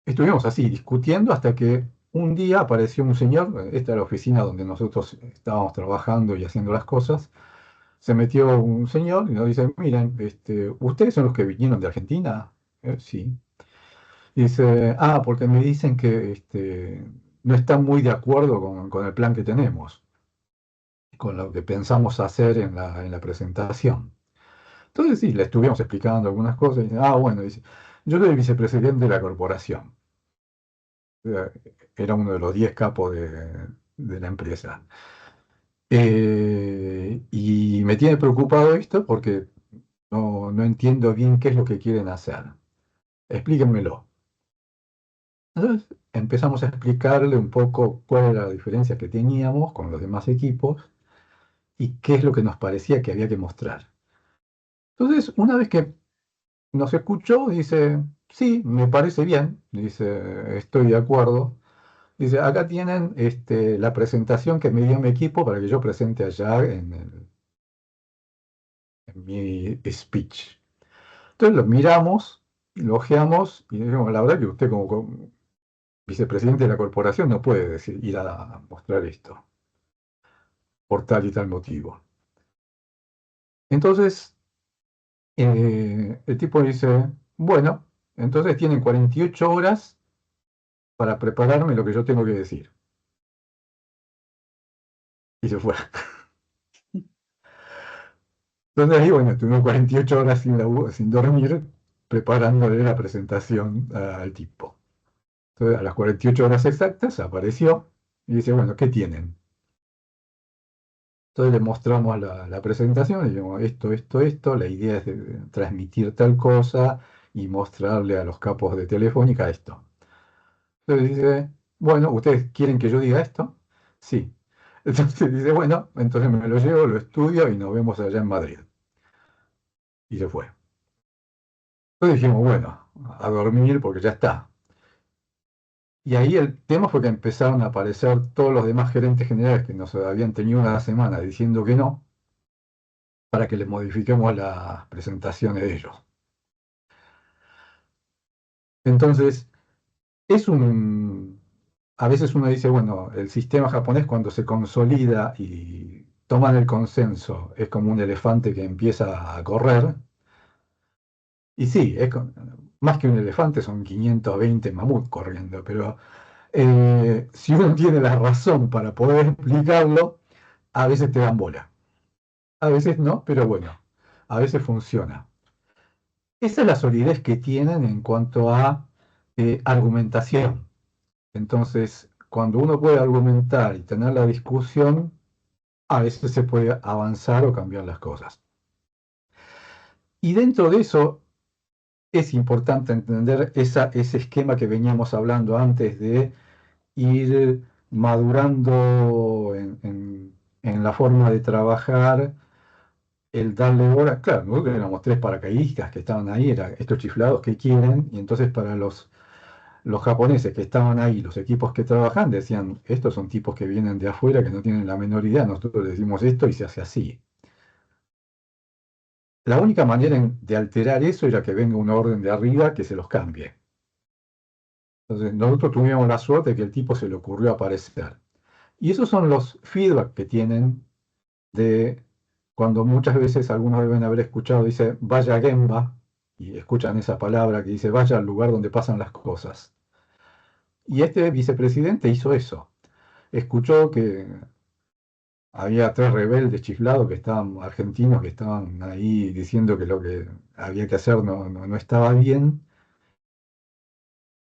A: estuvimos así discutiendo hasta que un día apareció un señor, esta es la oficina donde nosotros estábamos trabajando y haciendo las cosas, se metió un señor y nos dice, miren, ¿ustedes son los que vinieron de Argentina? Sí. Dice, porque me dicen que no están muy de acuerdo con el plan que tenemos, con lo que pensamos hacer en la presentación. Entonces sí, le estuvimos explicando algunas cosas. Y dice, bueno, dice, yo soy el vicepresidente de la corporación. Era uno de los 10 capos de la empresa. Y me tiene preocupado esto porque no entiendo bien qué es lo que quieren hacer. Explíquenmelo. Entonces empezamos a explicarle un poco cuál era la diferencia que teníamos con los demás equipos y qué es lo que nos parecía que había que mostrar. Entonces, una vez que nos escuchó, dice, sí, me parece bien, dice, estoy de acuerdo. Dice, acá tienen la presentación que me dio mi equipo para que yo presente allá en mi speech. Entonces lo miramos, lo ojeamos y dijimos, la verdad que usted como vicepresidente de la corporación no puede ir a mostrar esto por tal y tal motivo. Entonces, el tipo dice, bueno, entonces tienen 48 horas para prepararme lo que yo tengo que decir. Y se fue. Entonces ahí, bueno, tuvimos 48 horas sin dormir preparándole la presentación al tipo. Entonces, a las 48 horas exactas apareció y dice, bueno, ¿qué tienen? Entonces le mostramos la presentación y dijimos, esto, la idea es de transmitir tal cosa y mostrarle a los capos de Telefónica esto. Entonces dice, bueno, ¿ustedes quieren que yo diga esto? Sí. Entonces dice, bueno, entonces me lo llevo, lo estudio y nos vemos allá en Madrid. Y se fue. Entonces dijimos, bueno, a dormir porque ya está. Y ahí el tema fue que empezaron a aparecer todos los demás gerentes generales que nos habían tenido una semana diciendo que no, para que les modifiquemos las presentaciones de ellos. Entonces, a veces uno dice, bueno, el sistema japonés cuando se consolida y toman el consenso, es como un elefante que empieza a correr, Y sí, más que un elefante son 520 mamuts corriendo, pero si uno tiene la razón para poder explicarlo, a veces te dan bola. A veces no, pero bueno, a veces funciona. Esa es la solidez que tienen en cuanto a argumentación. Entonces, cuando uno puede argumentar y tener la discusión, a veces se puede avanzar o cambiar las cosas. Y dentro de eso es importante entender ese esquema que veníamos hablando antes de ir madurando en la forma de trabajar, el darle hora. Claro, nosotros éramos tres paracaidistas que estaban ahí, eran estos chiflados que quieren, y entonces para los japoneses que estaban ahí, los equipos que trabajan, decían, estos son tipos que vienen de afuera, que no tienen la menor idea, nosotros decimos esto y se hace así. La única manera de alterar eso era que venga una orden de arriba que se los cambie. Entonces, nosotros tuvimos la suerte de que el tipo se le ocurrió aparecer. Y esos son los feedback que tienen de cuando muchas veces algunos deben haber escuchado, dice, vaya a Gemba, y escuchan esa palabra que dice, vaya al lugar donde pasan las cosas. Y este vicepresidente hizo eso. Escuchó que había tres rebeldes chiflados que estaban, argentinos, que estaban ahí diciendo que lo que había que hacer no estaba bien,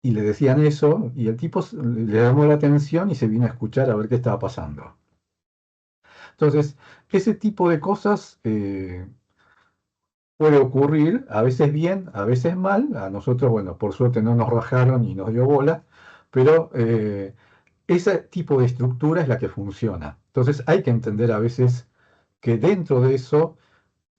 A: y le decían eso, y el tipo le llamó la atención y se vino a escuchar a ver qué estaba pasando. Entonces, ese tipo de cosas puede ocurrir, a veces bien, a veces mal. A nosotros, bueno, por suerte no nos rajaron y nos dio bola, pero ese tipo de estructura es la que funciona. Entonces, hay que entender a veces que dentro de eso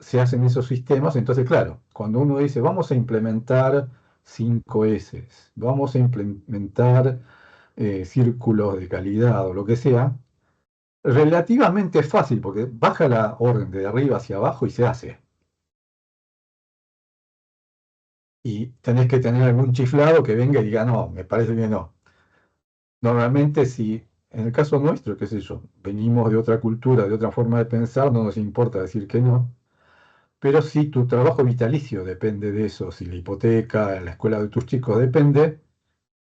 A: se hacen esos sistemas. Entonces, claro, cuando uno dice, vamos a implementar 5S, vamos a implementar círculos de calidad o lo que sea, relativamente es fácil porque baja la orden de arriba hacia abajo y se hace. Y tenés que tener algún chiflado que venga y diga, no, me parece que no. Normalmente, si en el caso nuestro, qué sé yo, venimos de otra cultura, de otra forma de pensar, no nos importa decir que no. Pero si tu trabajo vitalicio depende de eso, si la hipoteca, la escuela de tus chicos depende,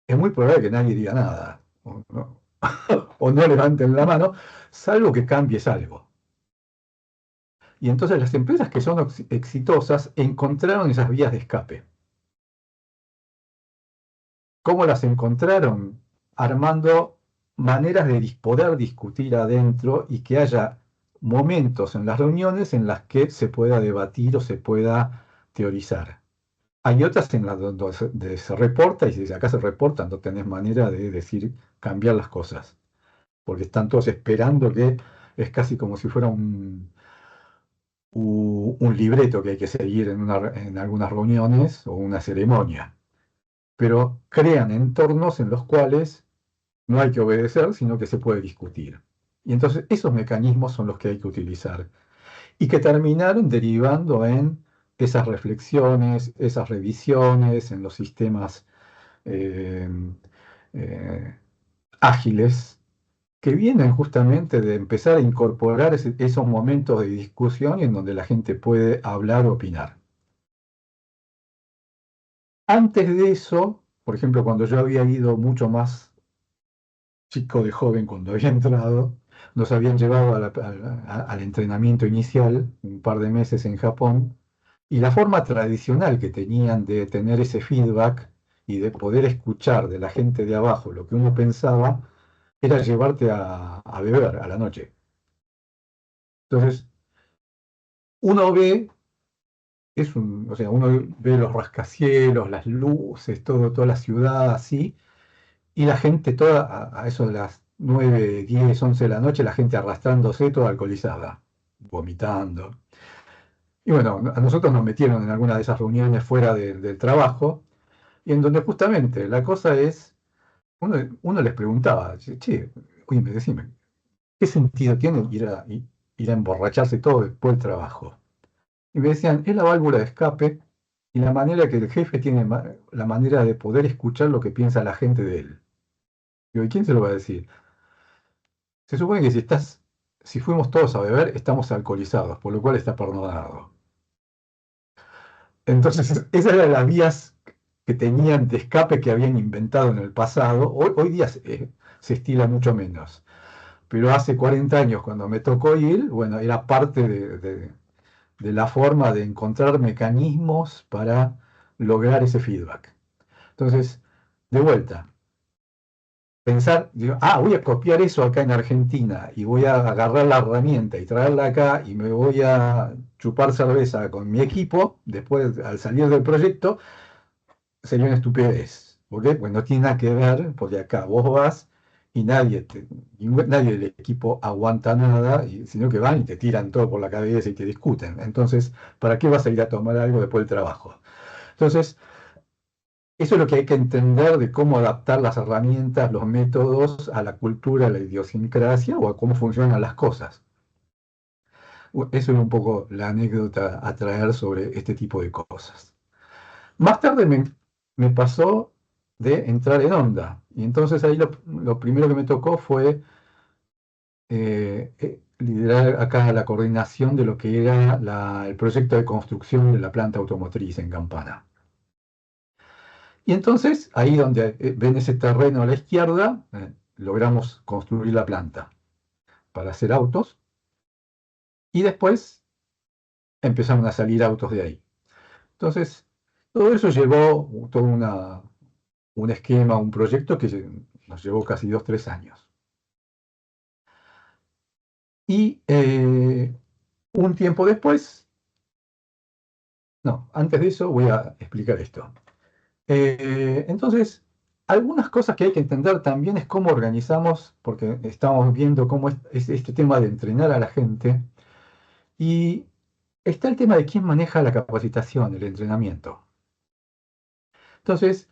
A: es muy probable que nadie diga nada, o no levanten la mano, salvo que cambies algo. Y entonces las empresas que son exitosas encontraron esas vías de escape. ¿Cómo las encontraron? Armando maneras de poder discutir adentro y que haya momentos en las reuniones en las que se pueda debatir o se pueda teorizar. Hay otras en las donde se reporta y si acá se reporta no tenés manera de decir cambiar las cosas, porque están todos esperando que es casi como si fuera un libreto que hay que seguir en algunas reuniones o una ceremonia, pero crean entornos en los cuales no hay que obedecer, sino que se puede discutir. Y entonces esos mecanismos son los que hay que utilizar y que terminaron derivando en esas reflexiones, esas revisiones en los sistemas eh, eh, ágiles que vienen justamente de empezar a incorporar esos momentos de discusión en donde la gente puede hablar o opinar. Antes de eso, por ejemplo, cuando yo había ido mucho más chico de joven, cuando había entrado, nos habían llevado al entrenamiento inicial, un par de meses en Japón, y la forma tradicional que tenían de tener ese feedback y de poder escuchar de la gente de abajo lo que uno pensaba, era llevarte a beber a la noche. Entonces, uno ve, o sea, uno ve los rascacielos, las luces, toda la ciudad así, y la gente toda, a eso de las 9, 10, 11 de la noche, la gente arrastrándose, toda alcoholizada, vomitando. Y bueno, a nosotros nos metieron en alguna de esas reuniones fuera del trabajo, y en donde justamente la cosa es, uno les preguntaba, che, oye, decime, ¿qué sentido tiene ir a emborracharse todo después del trabajo? Y me decían, es la válvula de escape y la manera que el jefe tiene la manera de poder escuchar lo que piensa la gente de él. Digo, ¿y quién se lo va a decir? Se supone que si fuimos todos a beber, estamos alcoholizados, por lo cual está perdonado. Entonces, esas eran las vías que tenían de escape que habían inventado en el pasado. Hoy día se estila mucho menos. Pero hace 40 años, cuando me tocó ir, bueno, era parte de la forma de encontrar mecanismos para lograr ese feedback. Entonces, de vuelta, pensar, digo, voy a copiar eso acá en Argentina y voy a agarrar la herramienta y traerla acá y me voy a chupar cerveza con mi equipo, después al salir del proyecto, sería una estupidez. ¿Por qué? Pues no tiene nada que ver, porque acá vos vas y nadie del equipo aguanta nada, sino que van y te tiran todo por la cabeza y te discuten. Entonces, ¿para qué vas a ir a tomar algo después del trabajo? Entonces, eso es lo que hay que entender de cómo adaptar las herramientas, los métodos a la cultura, a la idiosincrasia o a cómo funcionan las cosas. Eso es un poco la anécdota a traer sobre este tipo de cosas. Más tarde me pasó de entrar en onda. Y entonces ahí lo primero que me tocó fue liderar acá la coordinación de lo que era el proyecto de construcción de la planta automotriz en Campana. Y entonces, ahí donde ven ese terreno a la izquierda, logramos construir la planta para hacer autos y después empezaron a salir autos de ahí. Entonces, todo eso llevó todo un esquema, un proyecto que nos llevó casi 2, 3 años. Y un tiempo después, no, antes de eso voy a explicar esto. Entonces, algunas cosas que hay que entender también es cómo organizamos, porque estamos viendo cómo es este tema de entrenar a la gente, y está el tema de quién maneja la capacitación, el entrenamiento. Entonces,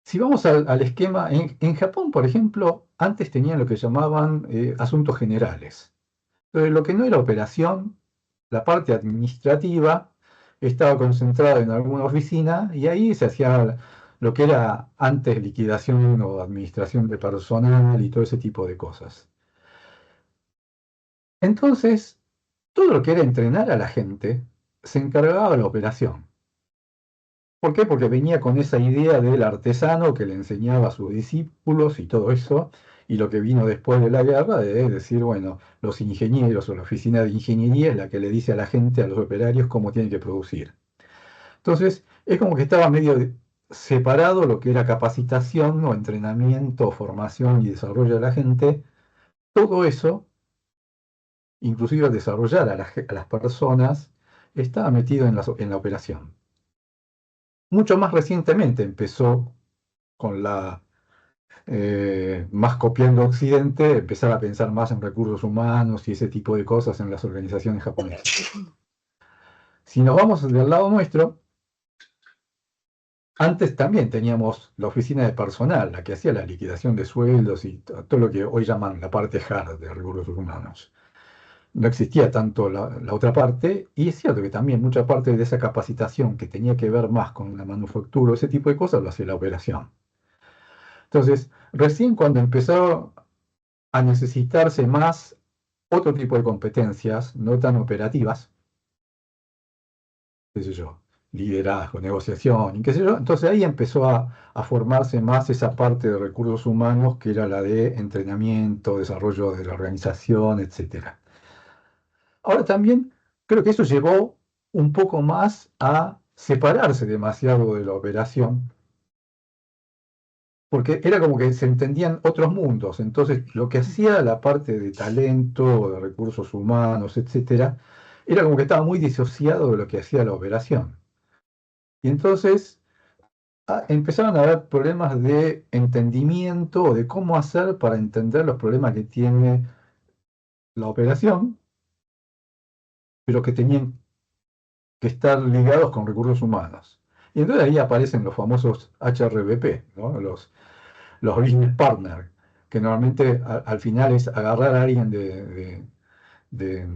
A: si vamos al esquema, en Japón, por ejemplo, antes tenían lo que llamaban asuntos generales. Entonces, lo que no era operación, la parte administrativa, estaba concentrada en alguna oficina y ahí se hacía lo que era antes liquidación o administración de personal y todo ese tipo de cosas. Entonces, todo lo que era entrenar a la gente se encargaba de la operación. ¿Por qué? Porque venía con esa idea del artesano que le enseñaba a sus discípulos y todo eso, y lo que vino después de la guerra de decir, bueno, los ingenieros o la oficina de ingeniería es la que le dice a la gente, a los operarios, cómo tienen que producir. Entonces, es como que estaba medio separado lo que era capacitación o entrenamiento, formación y desarrollo de la gente. Todo eso, inclusive desarrollar a las personas, estaba metido en la operación. Mucho más recientemente empezó con más copiando Occidente, empezar a pensar más en recursos humanos y ese tipo de cosas en las organizaciones japonesas. Si nos vamos del lado nuestro, antes también teníamos la oficina de personal, la que hacía la liquidación de sueldos y todo lo que hoy llaman la parte hard de recursos humanos. No existía tanto la otra parte, y es cierto que también mucha parte de esa capacitación que tenía que ver más con la manufactura o ese tipo de cosas lo hacía la operación. Entonces, recién cuando empezó a necesitarse más otro tipo de competencias, no tan operativas, qué sé yo, liderazgo, negociación, y qué sé yo, entonces ahí empezó a formarse más esa parte de recursos humanos que era la de entrenamiento, desarrollo de la organización, etcétera. Ahora también creo que eso llevó un poco más a separarse demasiado de la operación, porque era como que se entendían otros mundos. Entonces, lo que hacía la parte de talento, de recursos humanos, etcétera, era como que estaba muy disociado de lo que hacía la operación. Y entonces empezaron a haber problemas de entendimiento o de cómo hacer para entender los problemas que tiene la operación, pero que tenían que estar ligados con recursos humanos. Y entonces ahí aparecen los famosos HRBP, ¿no? Los business partners, que normalmente al final es agarrar a alguien de- de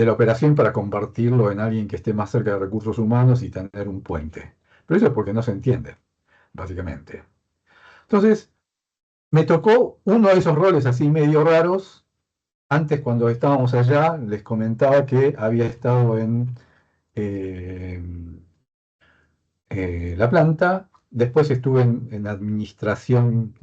A: la operación para convertirlo en alguien que esté más cerca de recursos humanos y tener un puente. Pero eso es porque no se entiende, básicamente. Entonces, me tocó uno de esos roles así medio raros. Antes, cuando estábamos allá, les comentaba que había estado en eh, la planta. Después estuve en administración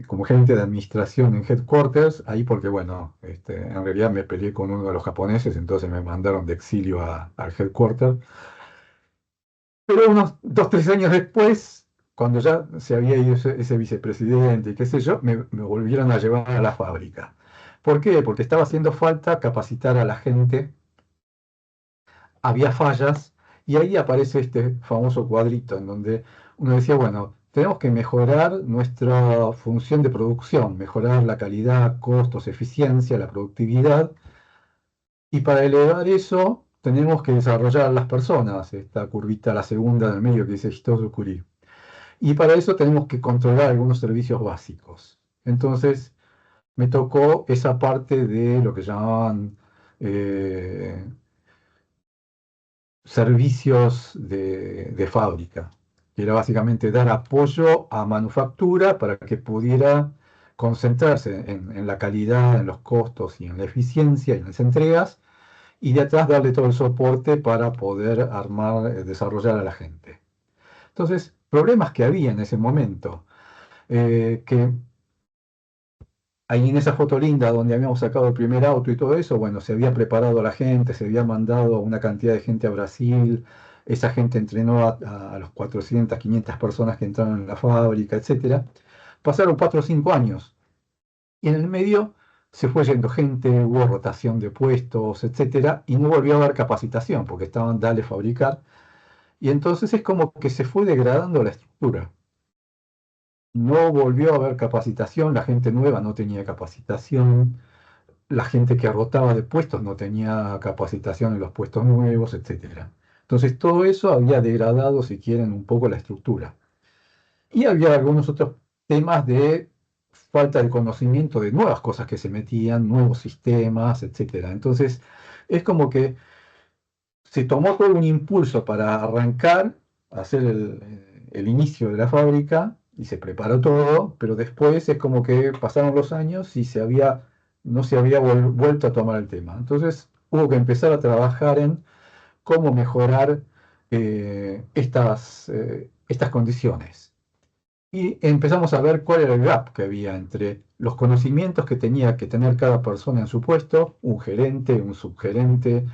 A: como gerente de administración en headquarters, ahí porque, bueno, en realidad me peleé con uno de los japoneses, entonces me mandaron de exilio al headquarter. Pero unos 2, 3 años después, cuando ya se había ido ese vicepresidente y qué sé yo, me volvieron a llevar a la fábrica. ¿Por qué? Porque estaba haciendo falta capacitar a la gente, había fallas, y ahí aparece este famoso cuadrito en donde uno decía, bueno, tenemos que mejorar nuestra función de producción, mejorar la calidad, costos, eficiencia, la productividad, y para elevar eso tenemos que desarrollar las personas, esta curvita, la segunda del medio que dice Hitosu Curie. Y para eso tenemos que controlar algunos servicios básicos. Entonces me tocó esa parte de lo que llamaban eh, servicios de fábrica, que era básicamente dar apoyo a manufactura para que pudiera concentrarse en la calidad, en los costos y en la eficiencia y en las entregas, y de atrás darle todo el soporte para poder armar, desarrollar a la gente. Entonces, problemas que había en ese momento, que ahí en esa foto linda donde habíamos sacado el primer auto y todo eso, bueno, se había preparado la gente, se había mandado una cantidad de gente a Brasil, esa gente entrenó a los 400, 500 personas que entraron en la fábrica, etcétera. Pasaron 4 o 5 años y en el medio se fue yendo gente, hubo rotación de puestos, etcétera, y no volvió a haber capacitación porque estaban dale fabricar. Y entonces es como que se fue degradando la estructura. No volvió a haber capacitación, la gente nueva no tenía capacitación, la gente que rotaba de puestos no tenía capacitación en los puestos nuevos, etcétera. Entonces todo eso había degradado, si quieren, un poco la estructura. Y había algunos otros temas de falta de conocimiento de nuevas cosas que se metían, nuevos sistemas, etcétera. Entonces es como que se tomó todo un impulso para arrancar, hacer el inicio de la fábrica y se preparó todo, pero después es como que pasaron los años y no se había vuelto a tomar el tema. Entonces hubo que empezar a trabajar en cómo mejorar estas condiciones. Y empezamos a ver cuál era el gap que había entre los conocimientos que tenía que tener cada persona en su puesto, un gerente, un subgerente,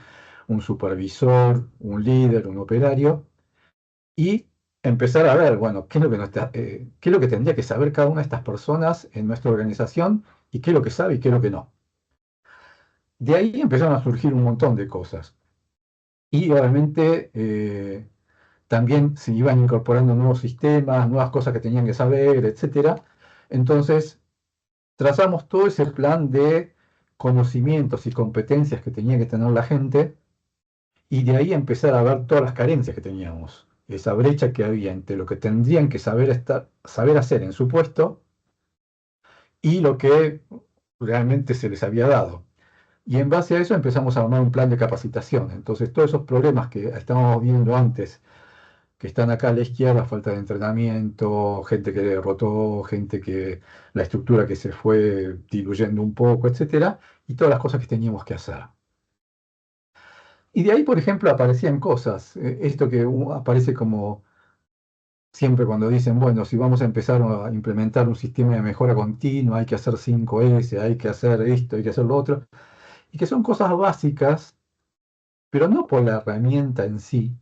A: un supervisor, un líder, un operario, y empezar a ver, bueno, qué es lo que, qué es lo que tendría que saber cada una de estas personas en nuestra organización y qué es lo que sabe y qué es lo que no. De ahí empezaron a surgir un montón de cosas. Y obviamente también se iban incorporando nuevos sistemas, nuevas cosas que tenían que saber, etcétera. Entonces, trazamos todo ese plan de conocimientos y competencias que tenía que tener la gente y de ahí empezar a ver todas las carencias que teníamos, esa brecha que había entre lo que tendrían que saber hacer en su puesto y lo que realmente se les había dado. Y en base a eso empezamos a armar un plan de capacitación. Entonces, todos esos problemas que estábamos viendo antes, que están acá a la izquierda, falta de entrenamiento, gente que rotó, gente que la estructura que se fue diluyendo un poco, etcétera, y todas las cosas que teníamos que hacer. Y de ahí, por ejemplo, aparecían cosas. Esto que aparece como siempre cuando dicen, bueno, si vamos a empezar a implementar un sistema de mejora continua, hay que hacer 5S, hay que hacer esto, hay que hacer lo otro, y que son cosas básicas, pero no por la herramienta en sí.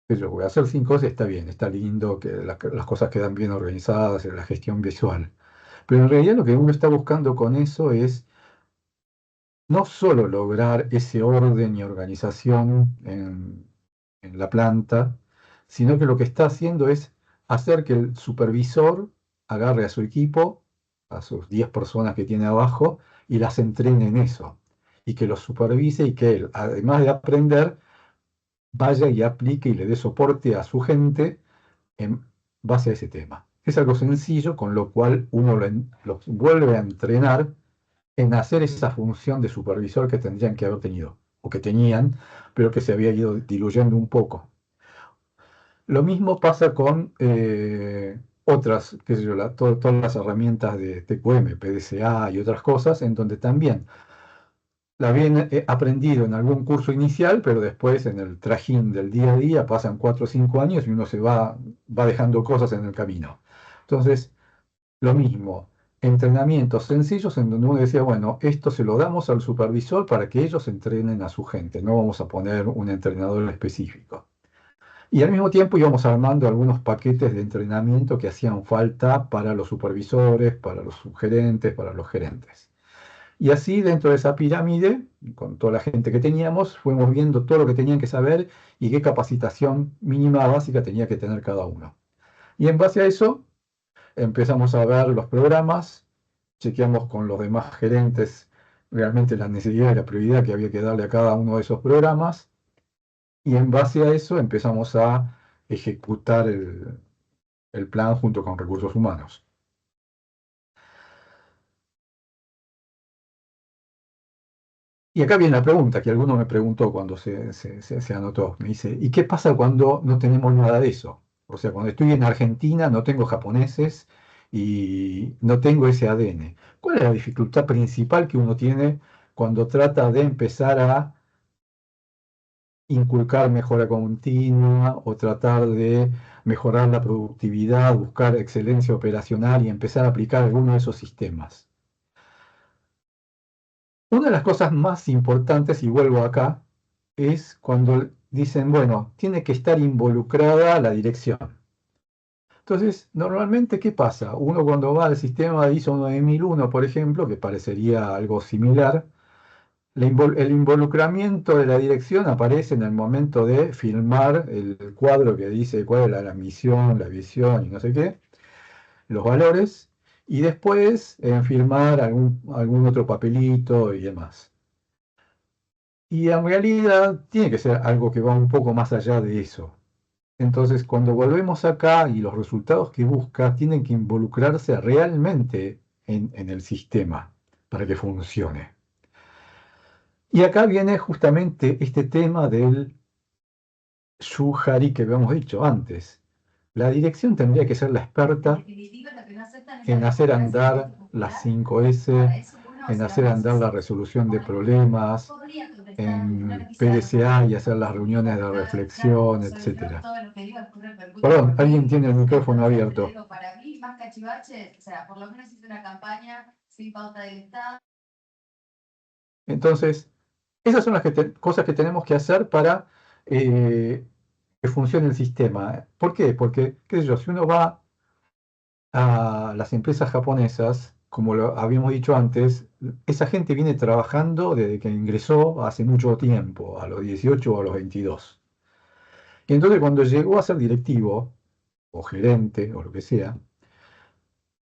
A: Que yo voy a hacer 5S, está bien, está lindo, que las cosas quedan bien organizadas, la gestión visual. Pero en realidad lo que uno está buscando con eso es no solo lograr ese orden y organización en la planta, sino que lo que está haciendo es hacer que el supervisor agarre a su equipo, a sus 10 personas que tiene abajo, y las entrene en eso, y que los supervise y que él, además de aprender, vaya y aplique y le dé soporte a su gente en base a ese tema. Es algo sencillo, con lo cual uno los vuelve a entrenar en hacer esa función de supervisor que tendrían que haber tenido, o que tenían, pero que se había ido diluyendo un poco. Lo mismo pasa con otras, qué sé yo, todas las herramientas de TQM, PDCA y otras cosas, en donde también la habían aprendido en algún curso inicial, pero después en el trajín del día a día pasan 4 o 5 años y uno va dejando cosas en el camino. Entonces, lo mismo, entrenamientos sencillos en donde uno decía, bueno, esto se lo damos al supervisor para que ellos entrenen a su gente, no vamos a poner un entrenador específico. Y al mismo tiempo íbamos armando algunos paquetes de entrenamiento que hacían falta para los supervisores, para los subgerentes, para los gerentes. Y así dentro de esa pirámide, con toda la gente que teníamos, fuimos viendo todo lo que tenían que saber y qué capacitación mínima básica tenía que tener cada uno. Y en base a eso empezamos a ver los programas, chequeamos con los demás gerentes realmente la necesidad y la prioridad que había que darle a cada uno de esos programas. Y en base a eso empezamos a ejecutar el plan junto con recursos humanos. Y acá viene la pregunta que alguno me preguntó cuando se anotó. Me dice, ¿y qué pasa cuando no tenemos nada de eso? O sea, cuando estoy en Argentina no tengo japoneses y no tengo ese ADN. ¿Cuál es la dificultad principal que uno tiene cuando trata de empezar a inculcar mejora continua o tratar de mejorar la productividad, buscar excelencia operacional y empezar a aplicar alguno de esos sistemas? Una de las cosas más importantes, y vuelvo acá, es cuando dicen, bueno, tiene que estar involucrada la dirección. Entonces, normalmente, ¿qué pasa? Uno cuando va al sistema de ISO 9001, por ejemplo, que parecería algo similar, el involucramiento de la dirección aparece en el momento de filmar el cuadro que dice cuál es la misión, la visión y no sé qué, los valores, y después en firmar algún otro papelito y demás. Y en realidad tiene que ser algo que va un poco más allá de eso. Entonces, cuando volvemos acá y los resultados que busca tienen que involucrarse realmente en el sistema para que funcione. Y acá viene justamente este tema del Shuhari que habíamos dicho antes. La dirección tendría que ser la experta en hacer andar las 5S, en hacer andar la resolución de problemas, en PDCA y hacer las reuniones de reflexión, etc. Perdón, alguien tiene el micrófono abierto. Entonces, esas son las cosas que tenemos que hacer para que funcione el sistema. ¿Por qué? Porque, qué sé yo, si uno va a las empresas japonesas, como lo habíamos dicho antes, esa gente viene trabajando desde que ingresó hace mucho tiempo, a los 18 o a los 22. Y entonces cuando llegó a ser directivo, o gerente, o lo que sea,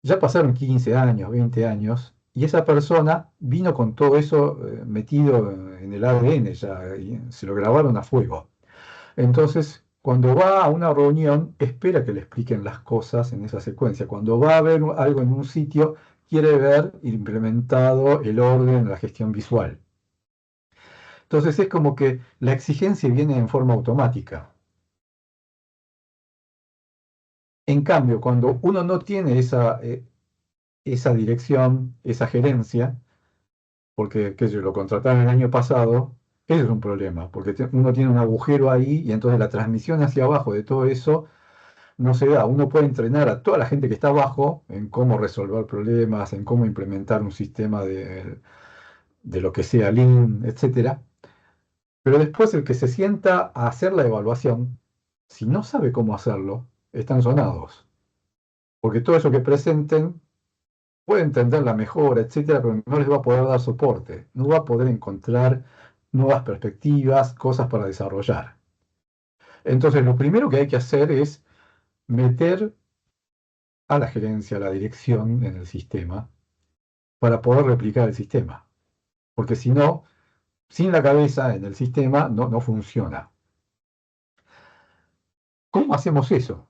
A: ya pasaron 15 años, 20 años, y esa persona vino con todo eso metido en el ADN, ya, y se lo grabaron a fuego. Entonces, cuando va a una reunión, espera que le expliquen las cosas en esa secuencia. Cuando va a ver algo en un sitio, quiere ver implementado el orden, la gestión visual. Entonces es como que la exigencia viene en forma automática. En cambio, cuando uno no tiene esa dirección, esa gerencia, porque qué sé yo, lo contrataron el año pasado, ese es un problema, porque uno tiene un agujero ahí y entonces la transmisión hacia abajo de todo eso no se da. Uno puede entrenar a toda la gente que está abajo en cómo resolver problemas, en cómo implementar un sistema de lo que sea Lean, etcétera. Pero después el que se sienta a hacer la evaluación, si no sabe cómo hacerlo, están sonados. Porque todo eso que presenten puede entender la mejora, etcétera, pero no les va a poder dar soporte. No va a poder encontrar nuevas perspectivas, cosas para desarrollar. Entonces, lo primero que hay que hacer es meter a la gerencia, a la dirección en el sistema, para poder replicar el sistema. Porque si no, sin la cabeza en el sistema no funciona. ¿Cómo hacemos eso?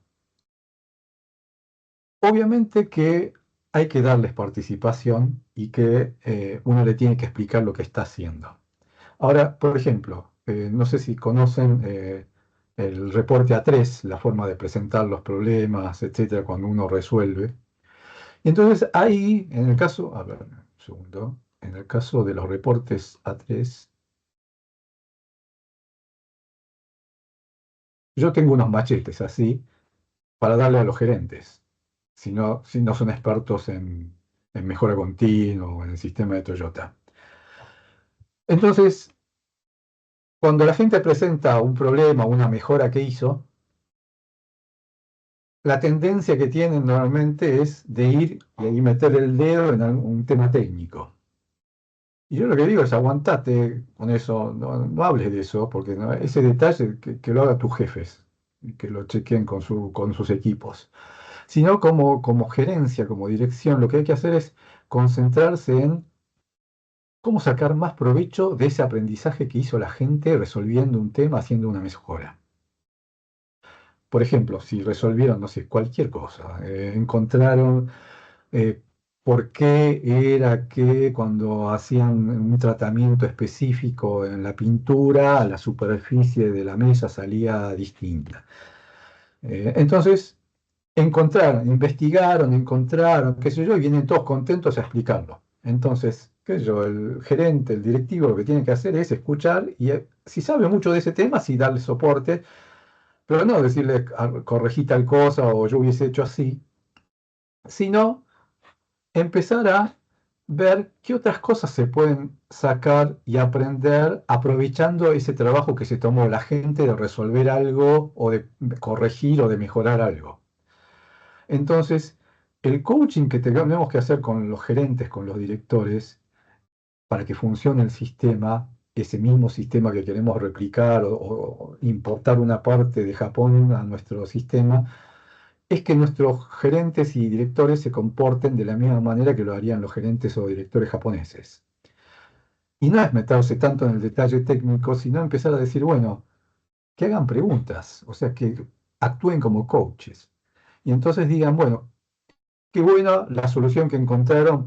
A: Obviamente que hay que darles participación y que uno le tiene que explicar lo que está haciendo. Ahora, por ejemplo, no sé si conocen el reporte A3, la forma de presentar los problemas, etcétera, cuando uno resuelve. Y entonces ahí, en el caso, a ver, un segundo, en el caso de los reportes A3, yo tengo unos machetes así para darle a los gerentes, si no son expertos en mejora continua o en el sistema de Toyota. Entonces, cuando la gente presenta un problema, una mejora que hizo, la tendencia que tienen normalmente es de ir y meter el dedo en un tema técnico. Y yo lo que digo es aguantate con eso, no hables de eso, porque ese detalle que lo hagan tus jefes, y que lo chequen con sus equipos. Sino como gerencia, como dirección, lo que hay que hacer es concentrarse en cómo sacar más provecho de ese aprendizaje que hizo la gente resolviendo un tema, haciendo una mejora. Por ejemplo, si resolvieron, no sé, cualquier cosa, encontraron por qué era que cuando hacían un tratamiento específico en la pintura, la superficie de la mesa salía distinta. Entonces, encontraron, qué sé yo, y vienen todos contentos a explicarlo. Entonces, qué sé yo, el gerente, el directivo, lo que tiene que hacer es escuchar y si sabe mucho de ese tema, sí darle soporte, pero no decirle corregí tal cosa o yo hubiese hecho así, sino empezar a ver qué otras cosas se pueden sacar y aprender aprovechando ese trabajo que se tomó la gente de resolver algo o de corregir o de mejorar algo. Entonces, el coaching que tenemos que hacer con los gerentes, con los directores, para que funcione el sistema, ese mismo sistema que queremos replicar o importar una parte de Japón a nuestro sistema, es que nuestros gerentes y directores se comporten de la misma manera que lo harían los gerentes o directores japoneses. Y no es meterse tanto en el detalle técnico, sino empezar a decir, bueno, que hagan preguntas, o sea, que actúen como coaches. Y entonces digan, bueno, qué buena la solución que encontraron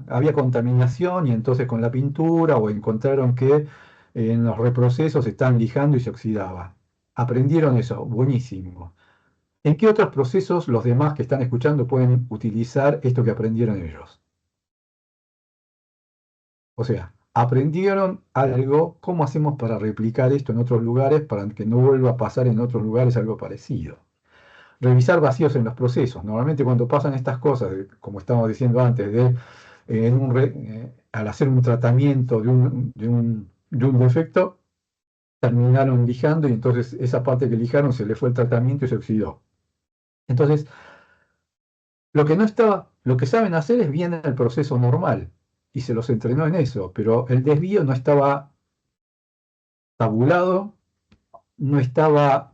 A: había contaminación y entonces con la pintura o encontraron que en los reprocesos están lijando y se oxidaba. Aprendieron eso, buenísimo. ¿En qué otros procesos los demás que están escuchando pueden utilizar esto que aprendieron ellos? O sea, aprendieron algo, ¿cómo hacemos para replicar esto en otros lugares para que no vuelva a pasar en otros lugares algo parecido? Revisar vacíos en los procesos. Normalmente cuando pasan estas cosas, como estábamos diciendo antes, al hacer un tratamiento de un defecto, terminaron lijando y entonces esa parte que lijaron se le fue el tratamiento y se oxidó. Entonces, lo que saben hacer es bien el proceso normal y se los entrenó en eso, pero el desvío no estaba tabulado, no estaba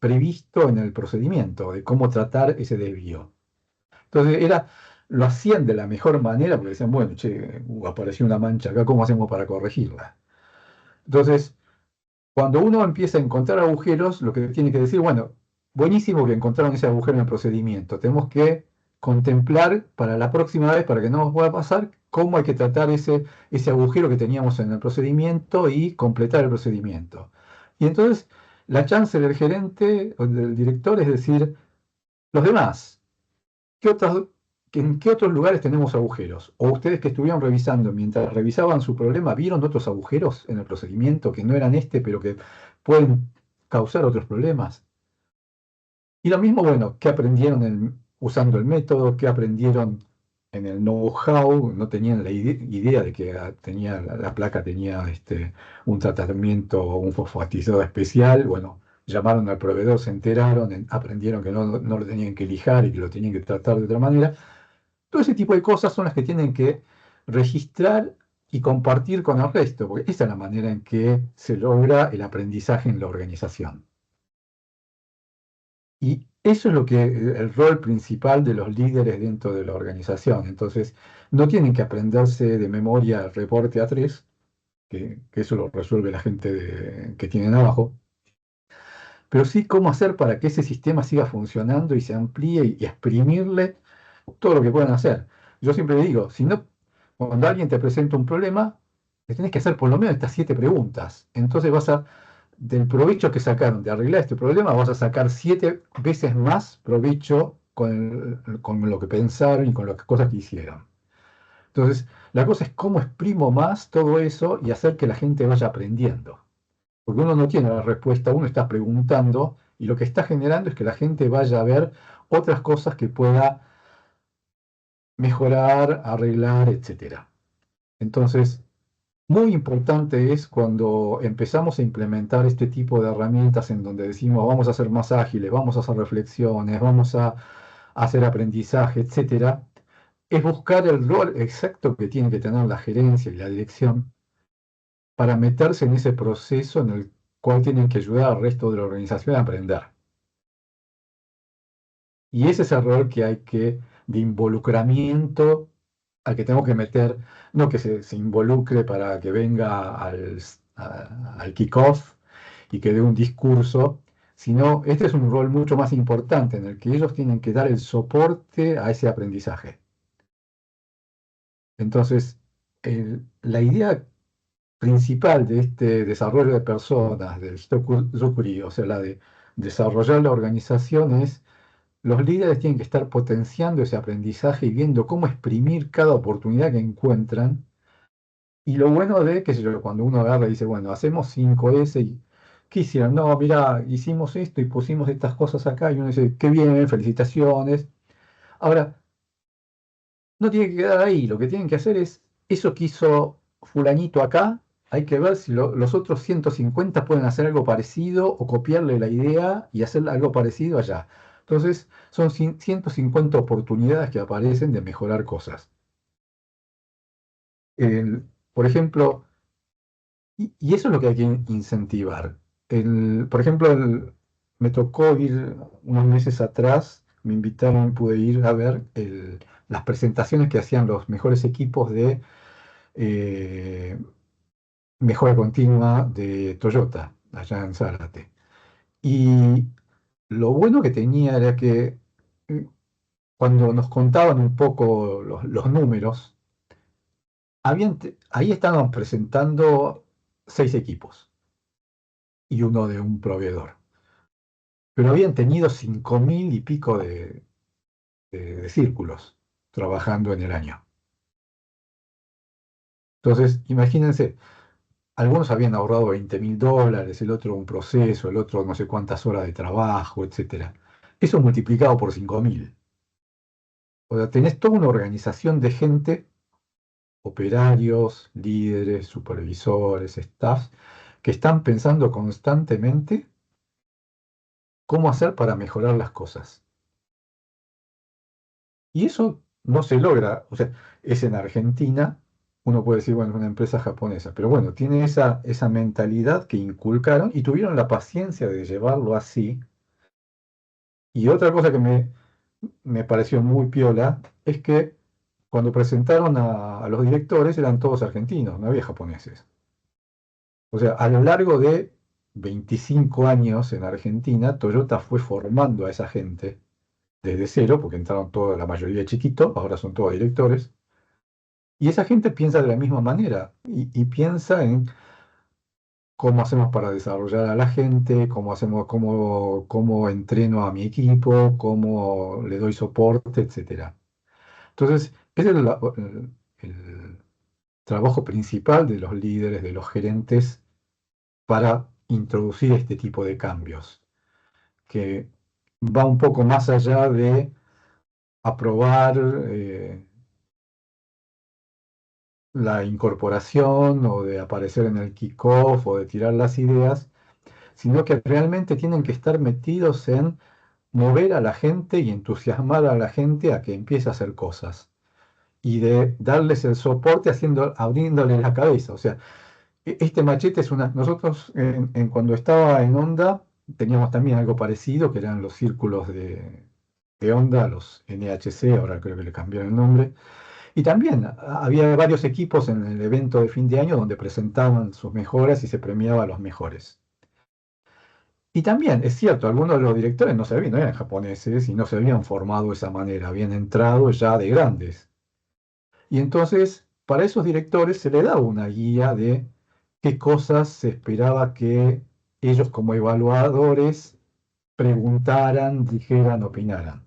A: previsto en el procedimiento de cómo tratar ese desvío. Entonces lo hacían de la mejor manera porque decían, bueno, che, apareció una mancha acá, ¿cómo hacemos para corregirla? Entonces, cuando uno empieza a encontrar agujeros, lo que tiene que decir, bueno, buenísimo que encontraron ese agujero en el procedimiento. Tenemos que contemplar para la próxima vez, para que no nos pueda pasar, cómo hay que tratar ese agujero que teníamos en el procedimiento y completar el procedimiento. Y entonces, la chance del gerente o del director es decir, los demás, ¿en qué otros lugares tenemos agujeros? O ustedes que estuvieron revisando, mientras revisaban su problema, ¿vieron otros agujeros en el procedimiento que no eran pero que pueden causar otros problemas? Y lo mismo, bueno, ¿qué aprendieron usando el método? ¿Qué aprendieron en el know-how? No tenían la idea de que la placa tenía un tratamiento, un fosfatizado especial. Bueno, llamaron al proveedor, se enteraron, aprendieron que no lo tenían que lijar y que lo tenían que tratar de otra manera. Todo ese tipo de cosas son las que tienen que registrar y compartir con el resto, porque esa es la manera en que se logra el aprendizaje en la organización. Y eso es el rol principal de los líderes dentro de la organización. Entonces, no tienen que aprenderse de memoria el reporte A3, que eso lo resuelve la gente que tienen abajo, pero sí cómo hacer para que ese sistema siga funcionando y se amplíe y exprimirle todo lo que puedan hacer. Yo siempre digo, si no, cuando alguien te presenta un problema, le tenés que hacer por lo menos estas 7 preguntas. Entonces del provecho que sacaron de arreglar este problema, vas a sacar 7 veces más provecho con lo que pensaron y con las cosas que hicieron. Entonces, la cosa es cómo exprimo más todo eso y hacer que la gente vaya aprendiendo. Porque uno no tiene la respuesta, uno está preguntando y lo que está generando es que la gente vaya a ver otras cosas que pueda mejorar, arreglar, etcétera. Entonces, muy importante es cuando empezamos a implementar este tipo de herramientas en donde decimos vamos a ser más ágiles, vamos a hacer reflexiones, vamos a hacer aprendizaje, etcétera, es buscar el rol exacto que tiene que tener la gerencia y la dirección para meterse en ese proceso en el cual tienen que ayudar al resto de la organización a aprender. Y ese es el rol que hay de involucramiento al que tengo que meter, no que se involucre para que venga al kickoff y que dé un discurso, sino este es un rol mucho más importante en el que ellos tienen que dar el soporte a ese aprendizaje. Entonces, la idea principal de este desarrollo de personas, del Zukuri, o sea, la de desarrollar la organización es los líderes tienen que estar potenciando ese aprendizaje y viendo cómo exprimir cada oportunidad que encuentran. Y lo bueno de, qué sé yo, cuando uno agarra y dice, bueno, hacemos 5S y ¿qué hicieron? No, mira, hicimos esto y pusimos estas cosas acá y uno dice, qué bien, felicitaciones. Ahora, no tiene que quedar ahí, lo que tienen que hacer es, eso que hizo fulanito acá, hay que ver si los otros 150 pueden hacer algo parecido o copiarle la idea y hacer algo parecido allá. Entonces, son 150 oportunidades que aparecen de mejorar cosas. Por ejemplo, y eso es lo que hay que incentivar. Por ejemplo, me tocó ir unos meses atrás, me invitaron, pude ir a ver las presentaciones que hacían los mejores equipos de eh, mejora continua de Toyota, allá en Zárate. Y lo bueno que tenía era que mm, cuando nos contaban un poco los números, ahí estaban presentando 6 equipos y uno de un proveedor. Pero habían tenido 5.000 y pico de círculos trabajando en el año. Entonces, imagínense, algunos habían ahorrado $20.000, el otro un proceso, el otro no sé cuántas horas de trabajo, etcétera. Eso multiplicado por 5.000. O sea, tenés toda una organización de gente, operarios, líderes, supervisores, staff, que están pensando constantemente cómo hacer para mejorar las cosas. Y eso no se logra, o sea, es en Argentina, uno puede decir, bueno, es una empresa japonesa, pero bueno, tiene esa mentalidad que inculcaron y tuvieron la paciencia de llevarlo así. Y otra cosa que me pareció muy piola es que cuando presentaron a los directores eran todos argentinos, no había japoneses. O sea, a lo largo de 25 años en Argentina, Toyota fue formando a esa gente desde cero, porque entraron toda la mayoría chiquitos, ahora son todos directores. Y esa gente piensa de la misma manera y piensa en cómo hacemos para desarrollar a la gente, cómo entreno a mi equipo, cómo le doy soporte, etcétera. Entonces, ese es el trabajo principal de los líderes, de los gerentes, para introducir este tipo de cambios, que va un poco más allá de aprobar la incorporación o de aparecer en el kickoff o de tirar las ideas, sino que realmente tienen que estar metidos en mover a la gente y entusiasmar a la gente a que empiece a hacer cosas y de darles el soporte abriéndoles la cabeza. O sea, este machete es una... Nosotros cuando estaba en Onda teníamos también algo parecido, que eran los círculos de Onda, los NHC, ahora creo que le cambiaron el nombre. Y también había varios equipos en el evento de fin de año donde presentaban sus mejoras y se premiaba a los mejores. Y también, es cierto, algunos de los directores no eran japoneses y no se habían formado de esa manera, habían entrado ya de grandes. Y entonces, para esos directores se le daba una guía de qué cosas se esperaba que ellos como evaluadores preguntaran, dijeran, opinaran.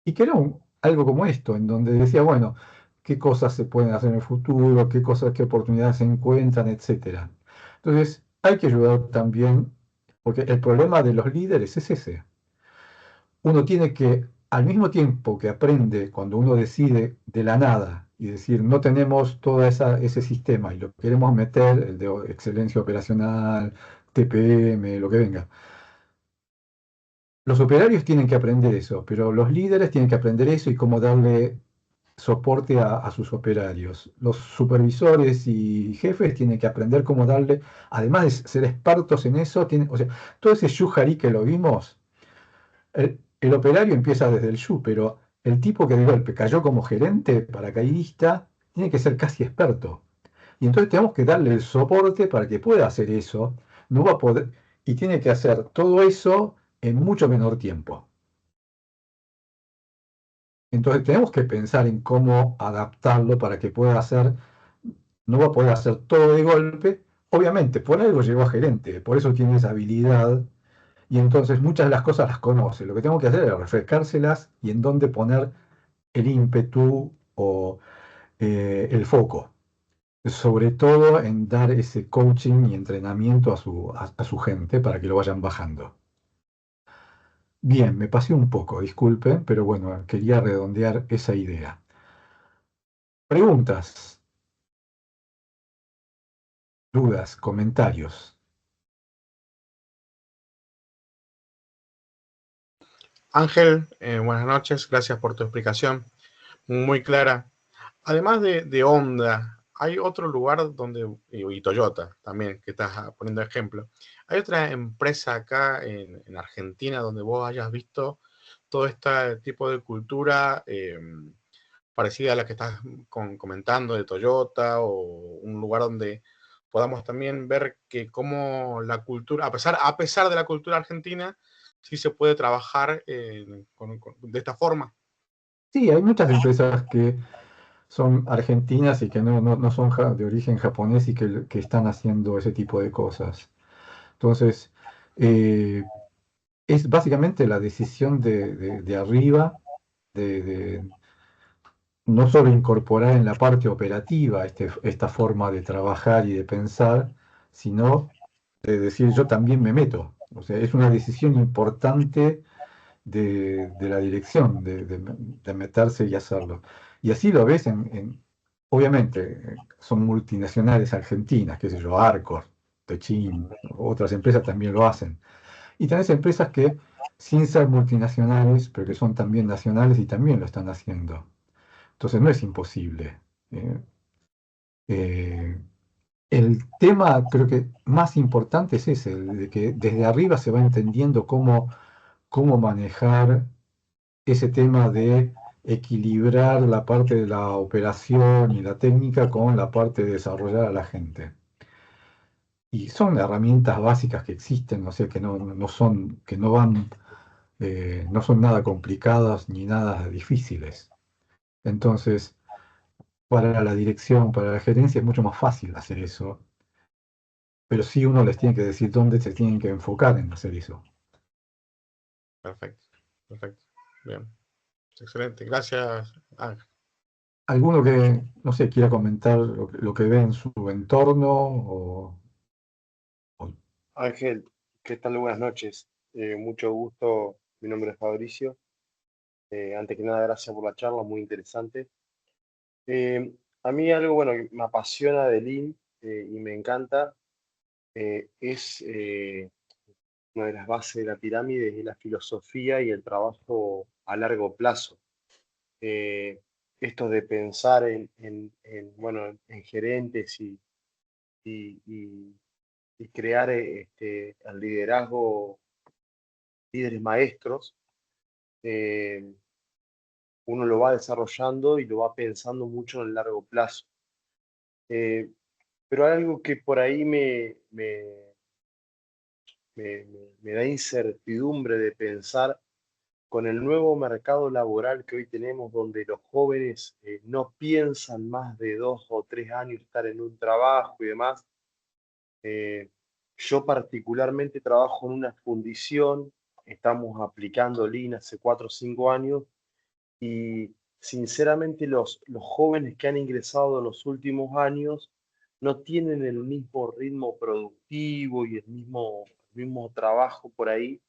A: Y que era algo como esto, en donde decía, bueno, qué cosas se pueden hacer en el futuro, qué cosas, qué oportunidades se encuentran, etcétera. Entonces, hay que ayudar también, porque el problema de los líderes es ese. Uno tiene que, al mismo tiempo que aprende, cuando uno decide de la nada y decir, no tenemos todo ese sistema y lo queremos meter, el de excelencia operacional, TPM, lo que venga. Los operarios tienen que aprender eso, pero los líderes tienen que aprender eso y cómo darle soporte a sus operarios. Los supervisores y jefes tienen que aprender cómo darle, además de ser expertos en eso, o sea, todo ese yujarí que lo vimos, el operario empieza desde el yu, pero el tipo que de golpe cayó como gerente paracaidista tiene que ser casi experto. Y entonces tenemos que darle el soporte para que pueda hacer eso. No va a poder, y tiene que hacer todo eso en mucho menor tiempo. Entonces tenemos que pensar en cómo adaptarlo para que pueda hacer, no va a poder hacer todo de golpe. Obviamente, por algo llegó a gerente, por eso tiene esa habilidad y entonces muchas de las cosas las conoce. Lo que tengo que hacer es refrescárselas y en dónde poner el ímpetu o el foco. Sobre todo en dar ese coaching y entrenamiento a su gente para que lo vayan bajando. Bien, me pasé un poco, disculpen, pero bueno, quería redondear esa idea. Preguntas, dudas, comentarios.
B: Ángel, buenas noches, gracias por tu explicación, muy clara. Además de Honda, hay otro lugar donde, y Toyota también, que estás poniendo ejemplo. ¿Hay otra empresa acá en Argentina donde vos hayas visto todo este tipo de cultura parecida a la que estás comentando de Toyota, o un lugar donde podamos también ver que cómo la cultura, a pesar de la cultura argentina, sí se puede trabajar de esta forma?
A: Sí, hay muchas empresas que son argentinas y que no son de origen japonés y que están haciendo ese tipo de cosas. Entonces, eh, es básicamente la decisión de arriba de no solo incorporar en la parte operativa esta forma de trabajar y de pensar, sino de decir yo también me meto. O sea, es una decisión importante de la dirección, de meterse y hacerlo. Y así lo ves obviamente, son multinacionales argentinas, qué sé yo, Arcor, Techin, otras empresas también lo hacen. Y tenés empresas que, sin ser multinacionales, pero que son también nacionales y también lo están haciendo. Entonces no es imposible. Eh, eh, el tema creo que más importante es ese, de que desde arriba se va entendiendo cómo manejar ese tema de equilibrar la parte de la operación y la técnica con la parte de desarrollar a la gente. Y son herramientas básicas que existen, o sea que no son, que no van, no son nada complicadas ni nada difíciles. Entonces, para la dirección, para la gerencia es mucho más fácil hacer eso, pero sí uno les tiene que decir dónde se tienen que enfocar en hacer eso.
B: Perfecto, perfecto. Bien, excelente. Gracias, Ángel.
A: ¿Alguno que, no sé, quiera comentar lo que ve en su entorno o-
E: Ángel, ¿qué tal? Buenas noches. Mucho gusto. Mi nombre es Fabricio. Antes que nada, gracias por la charla, muy interesante. Eh, a mí algo, bueno, que me apasiona de Lean y me encanta es una de las bases de la pirámide, es la filosofía y el trabajo a largo plazo. Eh, Esto de pensar bueno, en gerentes y, y- y crear el liderazgo, líderes maestros, eh, uno lo va desarrollando y lo va pensando mucho en el largo plazo. Eh, pero hay algo que por ahí me da incertidumbre de pensar con el nuevo mercado laboral que hoy tenemos, donde los jóvenes no piensan más de 2 o 3 años estar en un trabajo y demás. Eh, yo particularmente trabajo en una fundición, estamos aplicando Lean hace 4 o 5 años y sinceramente los jóvenes que han ingresado en los últimos años no tienen el mismo ritmo productivo y el mismo trabajo por ahí.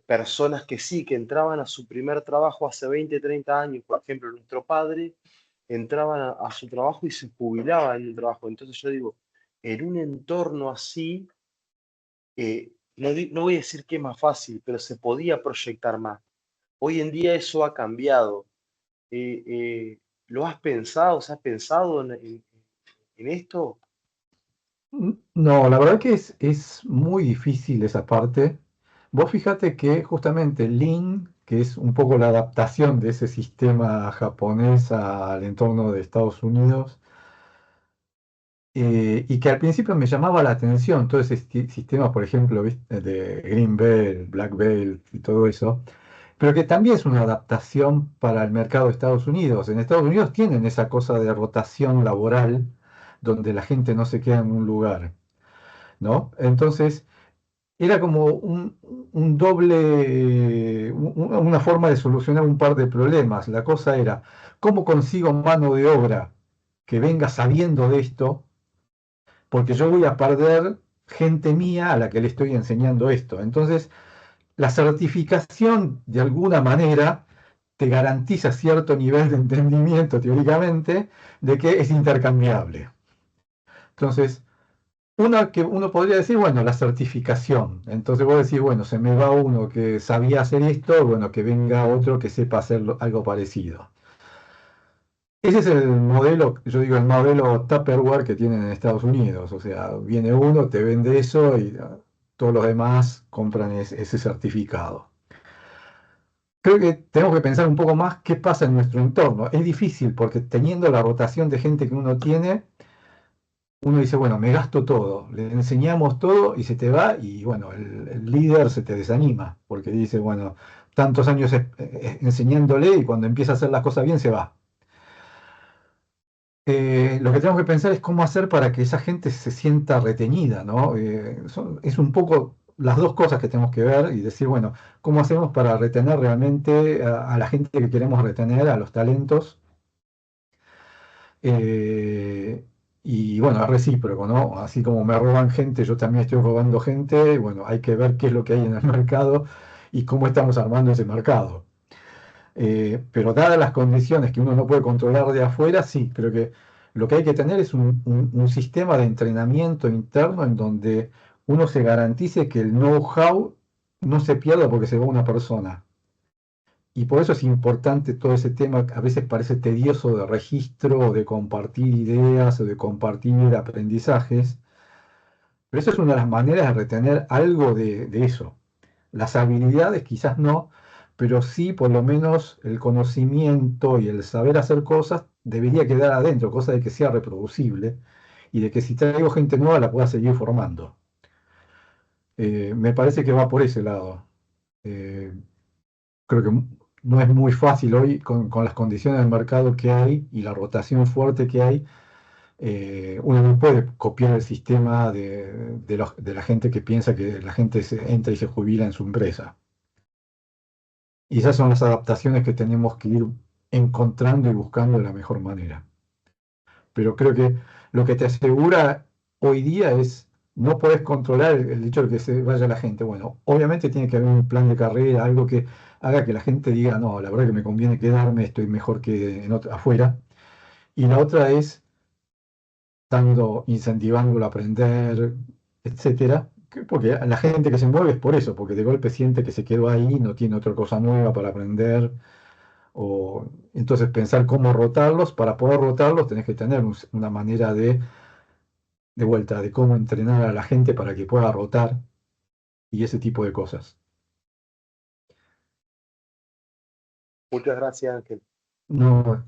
E: Personas que sí, que entraban a su primer trabajo hace 20, 30 años, por ejemplo, nuestro padre, entraban a su trabajo y se jubilaban en un trabajo. Entonces yo digo, en un entorno así, no voy a decir que es más fácil, pero se podía proyectar más. Hoy en día eso ha cambiado. Eh, eh, ¿Lo has pensado? ¿Se has pensado en esto?
A: No, la verdad que es muy difícil esa parte. Vos fíjate que justamente Lean, que es un poco la adaptación de ese sistema japonés al entorno de Estados Unidos, y que al principio me llamaba la atención, todo ese sistema, por ejemplo, ¿viste? De Green Belt, Black Belt y todo eso, pero que también es una adaptación para el mercado de Estados Unidos. En Estados Unidos tienen esa cosa de rotación laboral, donde la gente no se queda en un lugar, ¿no? Entonces, era como un doble, una forma de solucionar un par de problemas. La cosa era, ¿cómo consigo mano de obra que venga sabiendo de esto? Porque yo voy a perder gente mía a la que le estoy enseñando esto. Entonces, la certificación, de alguna manera, te garantiza cierto nivel de entendimiento, teóricamente, de que es intercambiable. Entonces, una que uno podría decir, bueno, la certificación. Entonces vos decís, bueno, se me va uno que sabía hacer esto, bueno, que venga otro que sepa hacer algo parecido. Ese es el modelo, yo digo, el modelo Tupperware que tienen en Estados Unidos. O sea, viene uno, te vende eso y todos los demás compran ese certificado. Creo que tenemos que pensar un poco más qué pasa en nuestro entorno. Es difícil porque teniendo la rotación de gente que uno tiene, uno dice, bueno, me gasto todo, le enseñamos todo y se te va y bueno, el líder se te desanima porque dice, bueno, tantos años enseñándole y cuando empieza a hacer las cosas bien se va. Lo que tenemos que pensar es cómo hacer para que esa gente se sienta retenida, ¿no? Es un poco las dos cosas que tenemos que ver y decir, bueno, ¿cómo hacemos para retener realmente a la gente que queremos retener, a los talentos? Eh, y bueno, es recíproco, ¿no? Así como me roban gente, yo también estoy robando gente. Bueno, hay que ver qué es lo que hay en el mercado y cómo estamos armando ese mercado. Pero dadas las condiciones que uno no puede controlar de afuera, sí, creo que lo que hay que tener es un sistema de entrenamiento interno en donde uno se garantice que el know-how no se pierda porque se va una persona. Y por eso es importante todo ese tema, que a veces parece tedioso, de registro, o de compartir ideas, o de compartir aprendizajes, pero eso es una de las maneras de retener algo de eso. Las habilidades quizás no, pero sí por lo menos el conocimiento y el saber hacer cosas debería quedar adentro, cosa de que sea reproducible y de que si traigo gente nueva la pueda seguir formando. Me parece que va por ese lado. Eh, Creo que no es muy fácil hoy con las condiciones del mercado que hay y la rotación fuerte que hay. Uno no puede copiar el sistema de la gente que piensa que la gente entra y se jubila en su empresa. Y esas son las adaptaciones que tenemos que ir encontrando y buscando de la mejor manera. Pero creo que lo que te asegura hoy día es no podés controlar el hecho de que se vaya la gente. Bueno, obviamente tiene que haber un plan de carrera, algo que haga que la gente diga, no, la verdad que me conviene quedarme, estoy mejor que afuera. Y la otra es incentivándolo a aprender, etcétera. Porque la gente que se mueve es por eso, porque de golpe siente que se quedó ahí, no tiene otra cosa nueva para aprender. Entonces pensar cómo rotarlos, para poder rotarlos tenés que tener una manera de vuelta, de cómo entrenar a la gente para que pueda rotar y ese tipo de cosas.
E: Muchas gracias, Ángel.
A: No,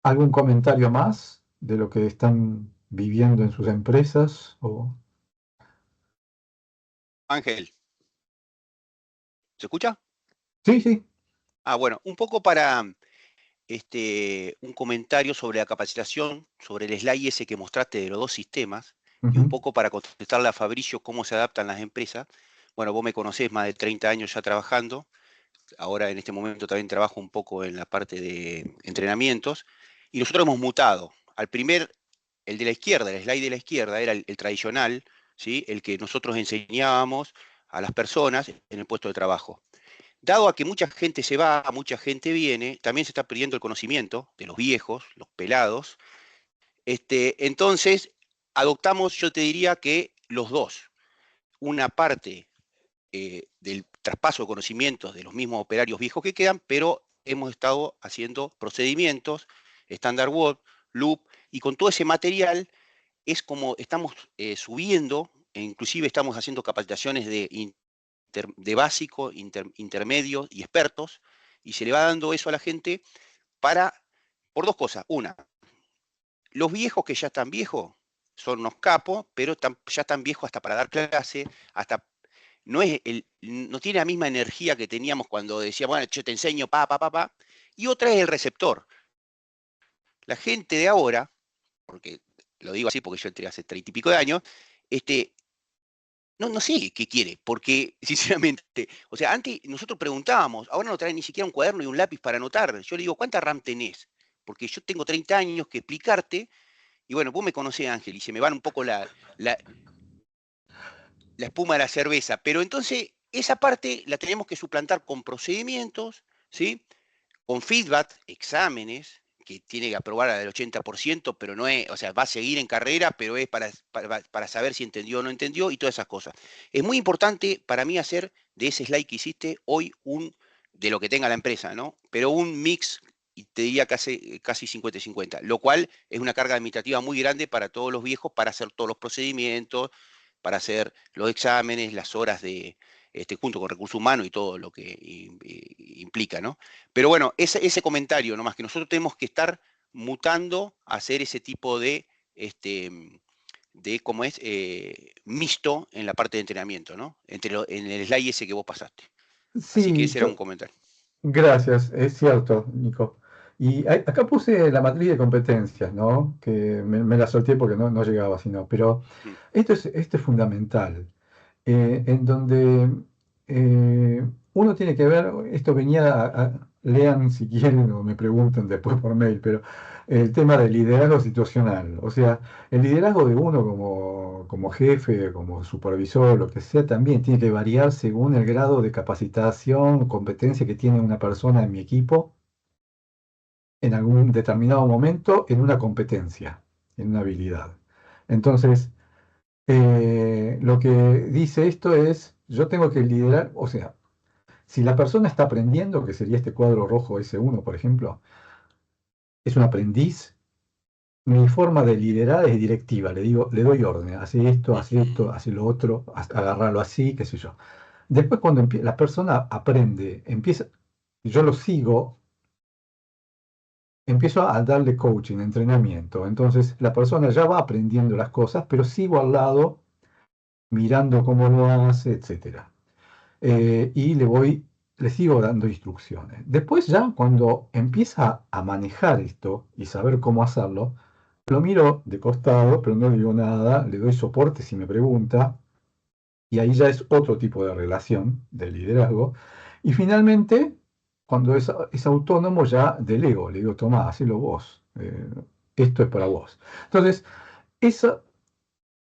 A: ¿algún comentario más de lo que están viviendo en sus empresas?
F: Ángel, ¿se escucha?
A: Sí, sí.
F: Ah, bueno, un poco para un comentario sobre la capacitación, sobre el slide ese que mostraste de los dos sistemas, y un
A: Ujú.
F: poco para contestarle a Fabricio cómo se adaptan las empresas. Bueno, vos me conocés más de 30 años ya trabajando. ahora en este momento también trabajo un poco en la parte de entrenamientos, y nosotros hemos mutado. El de la izquierda, el slide de la izquierda, era el tradicional, ¿sí? El que nosotros enseñábamos a las personas en el puesto de trabajo. Dado a que mucha gente se va, mucha gente viene, también se está perdiendo el conocimiento de los viejos, los pelados. Entonces, adoptamos, yo te diría que los dos. Una parte del traspaso de conocimientos de los mismos operarios viejos que quedan, pero hemos estado haciendo procedimientos, Standard Word, Loop, y con todo ese material es como estamos subiendo, e inclusive estamos haciendo capacitaciones de básico, intermedio y expertos, y se le va dando eso a la gente por dos cosas. Una, los viejos que ya están viejos son unos capos, pero ya están viejos hasta para dar clase, hasta no tiene la misma energía que teníamos cuando decíamos, bueno, yo te enseño, pa. Y otra es el receptor. La gente de ahora, porque lo digo así porque yo entré hace 30 y pico de años, no sé qué quiere, porque sinceramente, o sea, antes nosotros preguntábamos, ahora no traen ni siquiera un cuaderno y un lápiz para anotar. Yo le digo, ¿cuánta RAM tenés? Porque yo tengo 30 años que explicarte, y bueno, vos me conocés, Ángel, y se me van un poco la espuma de la cerveza, pero entonces esa parte la tenemos que suplantar con procedimientos, ¿sí? Con feedback, exámenes, que tiene que aprobar al 80%, pero no es, o sea, va a seguir en carrera, pero es para saber si entendió o no entendió y todas esas cosas. Es muy importante para mí hacer de ese slide que hiciste hoy de lo que tenga la empresa, ¿no? Pero un mix, y te diría casi 50-50, lo cual es una carga administrativa muy grande para todos los viejos para hacer todos los procedimientos, para hacer los exámenes, las horas junto con recursos humanos y todo lo que implica, ¿no? Pero bueno, ese comentario nomás, que nosotros tenemos que estar mutando a hacer ese tipo de cómo es, mixto en la parte de entrenamiento, ¿no? En el slide ese que vos pasaste. Así que
A: Sí,
F: ese era un comentario.
A: gracias, es cierto, Nico. Y acá puse la matriz de competencias, ¿no? Que me la solté porque no llegaba, sino, pero esto es fundamental, en donde uno tiene que ver, esto venía, lean si quieren o me preguntan después por mail, pero el tema del liderazgo situacional, o sea, el liderazgo de uno como jefe, como supervisor, lo que sea, también tiene que variar según el grado de capacitación, competencia que tiene una persona en mi equipo en algún determinado momento en una competencia, en una habilidad. Entonces, lo que dice esto es, yo tengo que liderar, o sea, si la persona está aprendiendo, que sería este cuadro rojo S1, por ejemplo, es un aprendiz, mi forma de liderar es directiva, le digo, le doy orden, hace esto, hace lo otro, agarrarlo así, qué sé yo. Después cuando la persona aprende, yo lo sigo, empiezo a darle coaching, entrenamiento. Entonces la persona ya va aprendiendo las cosas, pero sigo al lado mirando cómo lo hace, etcétera. Y le sigo dando instrucciones. Después ya cuando empieza a manejar esto y saber cómo hacerlo, lo miro de costado, pero no digo nada, le doy soporte si me pregunta, y ahí ya es otro tipo de relación de liderazgo. Y finalmente, cuando es autónomo, ya delego, le digo, toma, hacelo vos, esto es para vos. Entonces, eso,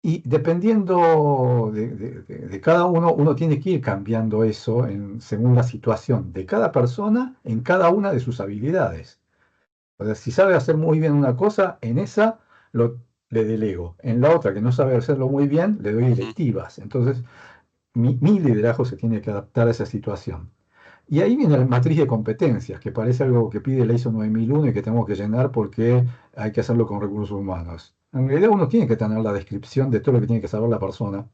A: y dependiendo de cada uno, uno tiene que ir cambiando eso según la situación de cada persona en cada una de sus habilidades. O sea, si sabe hacer muy bien una cosa, en esa le delego. En la otra, que no sabe hacerlo muy bien, le doy directivas. Entonces, mi liderazgo se tiene que adaptar a esa situación. Y ahí viene la matriz de competencias, que parece algo que pide la ISO 9001 y que tenemos que llenar porque hay que hacerlo con recursos humanos. En realidad uno tiene que tener la descripción de todo lo que tiene que saber la persona.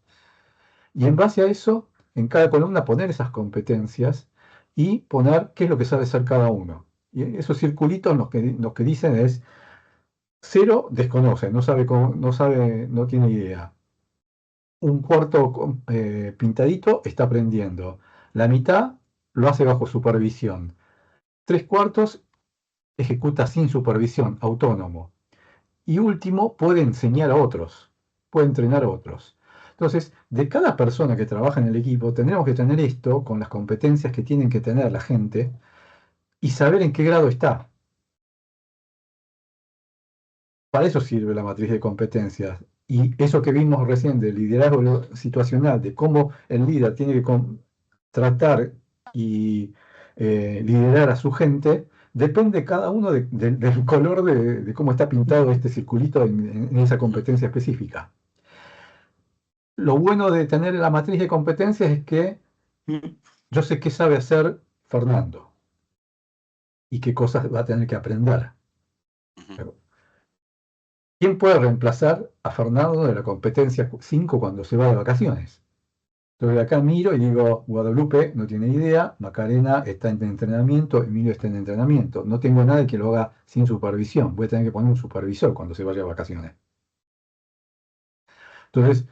A: Y en base a eso, en cada columna poner esas competencias y poner qué es lo que sabe hacer cada uno. Y esos circulitos lo que dicen es, cero desconoce, no tiene idea. Un cuarto pintadito está aprendiendo. La mitad lo hace bajo supervisión. 3/4 ejecuta sin supervisión, autónomo. Y último, puede enseñar a otros, puede entrenar a otros. Entonces, de cada persona que trabaja en el equipo, tendremos que tener esto con las competencias que tienen que tener la gente y saber en qué grado está. Para eso sirve la matriz de competencias. Y eso que vimos recién del liderazgo situacional, de cómo el líder tiene que tratar y liderar a su gente, depende cada uno del color de cómo está pintado este circulito en esa competencia específica. Lo bueno de tener la matriz de competencias es que yo sé qué sabe hacer Fernando y qué cosas va a tener que aprender. ¿Quién puede reemplazar a Fernando de la competencia 5 cuando se va de vacaciones? Entonces acá miro y digo, Guadalupe no tiene idea, Macarena está en entrenamiento, Emilio está en entrenamiento. No tengo nadie que lo haga sin supervisión. Voy a tener que poner un supervisor cuando se vaya de vacaciones. Entonces,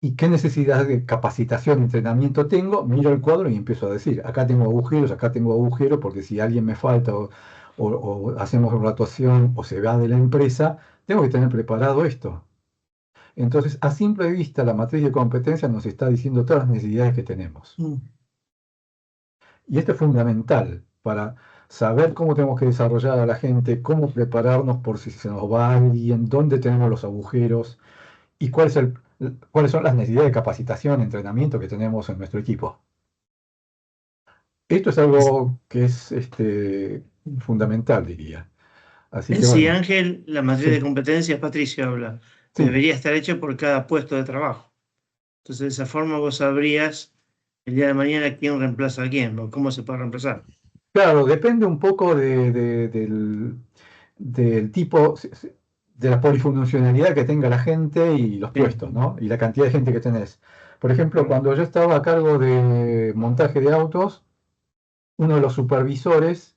A: ¿y qué necesidad de capacitación, entrenamiento tengo? Miro el cuadro y empiezo a decir, acá tengo agujeros, porque si alguien me falta o hacemos rotación o se va de la empresa, tengo que tener preparado esto. Entonces, a simple vista, la matriz de competencias nos está diciendo todas las necesidades que tenemos. Y esto es fundamental para saber cómo tenemos que desarrollar a la gente, cómo prepararnos por si se nos va alguien, dónde tenemos los agujeros y cuáles son las necesidades de capacitación, entrenamiento que tenemos en nuestro equipo. Esto es algo que es fundamental, diría. Así que
G: Sí,
A: bueno,
G: Ángel, la matriz
A: sí,
G: de competencias, Patricio habla,
A: sí.
G: debería estar hecha por cada puesto de trabajo. Entonces, de esa forma vos sabrías el día de mañana quién reemplaza a quién o cómo se puede reemplazar.
A: Claro, depende un poco del tipo, de la polifuncionalidad que tenga la gente y los
G: Sí.
A: puestos, ¿no? Y la cantidad de gente que tenés. Por ejemplo, cuando yo estaba a cargo de montaje de autos, uno de los supervisores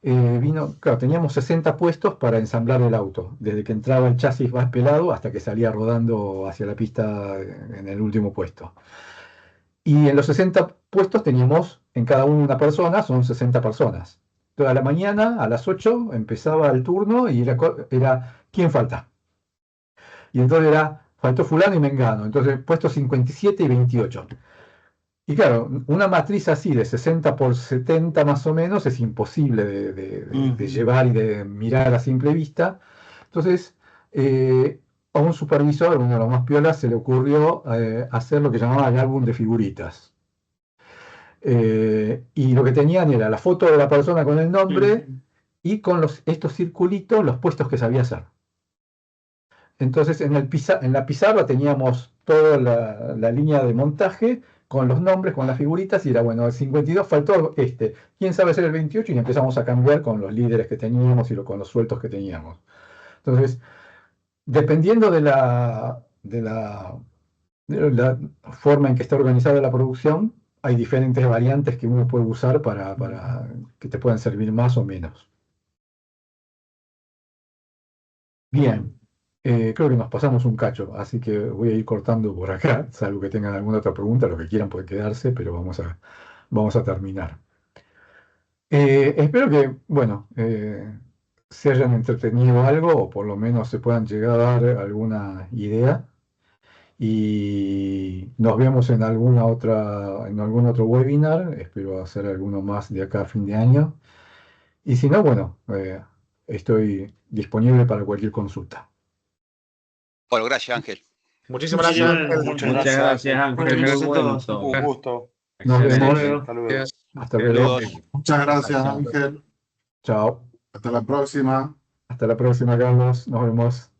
A: vino, claro, teníamos 60 puestos para ensamblar el auto, desde que entraba el chasis más pelado hasta que salía rodando hacia la pista en el último puesto. Y en los 60 puestos teníamos en cada uno una persona, son 60 personas. Toda la mañana, a las 8, empezaba el turno y era ¿quién falta? Y entonces faltó fulano y mengano. Entonces, puestos 57 y 28. Y claro, una matriz así de 60 por 70 más o menos es imposible de llevar y de mirar a simple vista. Entonces, a un supervisor, uno de los más piolas, se le ocurrió hacer lo que llamaba el álbum de figuritas. Y lo que tenían era la foto de la persona con el nombre y con estos circulitos los puestos que sabía hacer. Entonces en la pizarra teníamos toda la línea de montaje con los nombres, con las figuritas, y era bueno, el 52 faltó este. ¿Quién sabe hacer el 28? Y empezamos a cambiar con los líderes que teníamos y con los sueltos que teníamos. Entonces, dependiendo de la forma en que está organizada la producción, hay diferentes variantes que uno puede usar para que te puedan servir más o menos. Bien, creo que nos pasamos un cacho, así que voy a ir cortando por acá, salvo que tengan alguna otra pregunta, lo que quieran pueden quedarse, pero vamos a terminar. Espero que, bueno, se hayan entretenido algo o por lo menos se puedan llegar a dar alguna idea. Y nos vemos en algún otro webinar. Espero hacer alguno más de acá a fin de año. Y si no, bueno, estoy disponible para cualquier consulta.
F: Bueno, gracias, Ángel.
B: Muchísimas gracias, Ángel.
E: Muchas
H: Muchas gracias, Ángel.
G: Gracias
H: Muy
G: a
H: bueno
G: todos.
H: todo.
E: Un gusto.
A: Nos vemos.
E: Hasta luego.
A: Hasta luego.
F: Saludos.
C: Muchas gracias, Ángel.
A: Chao.
C: Hasta la próxima.
A: Hasta la próxima, Carlos. Nos vemos.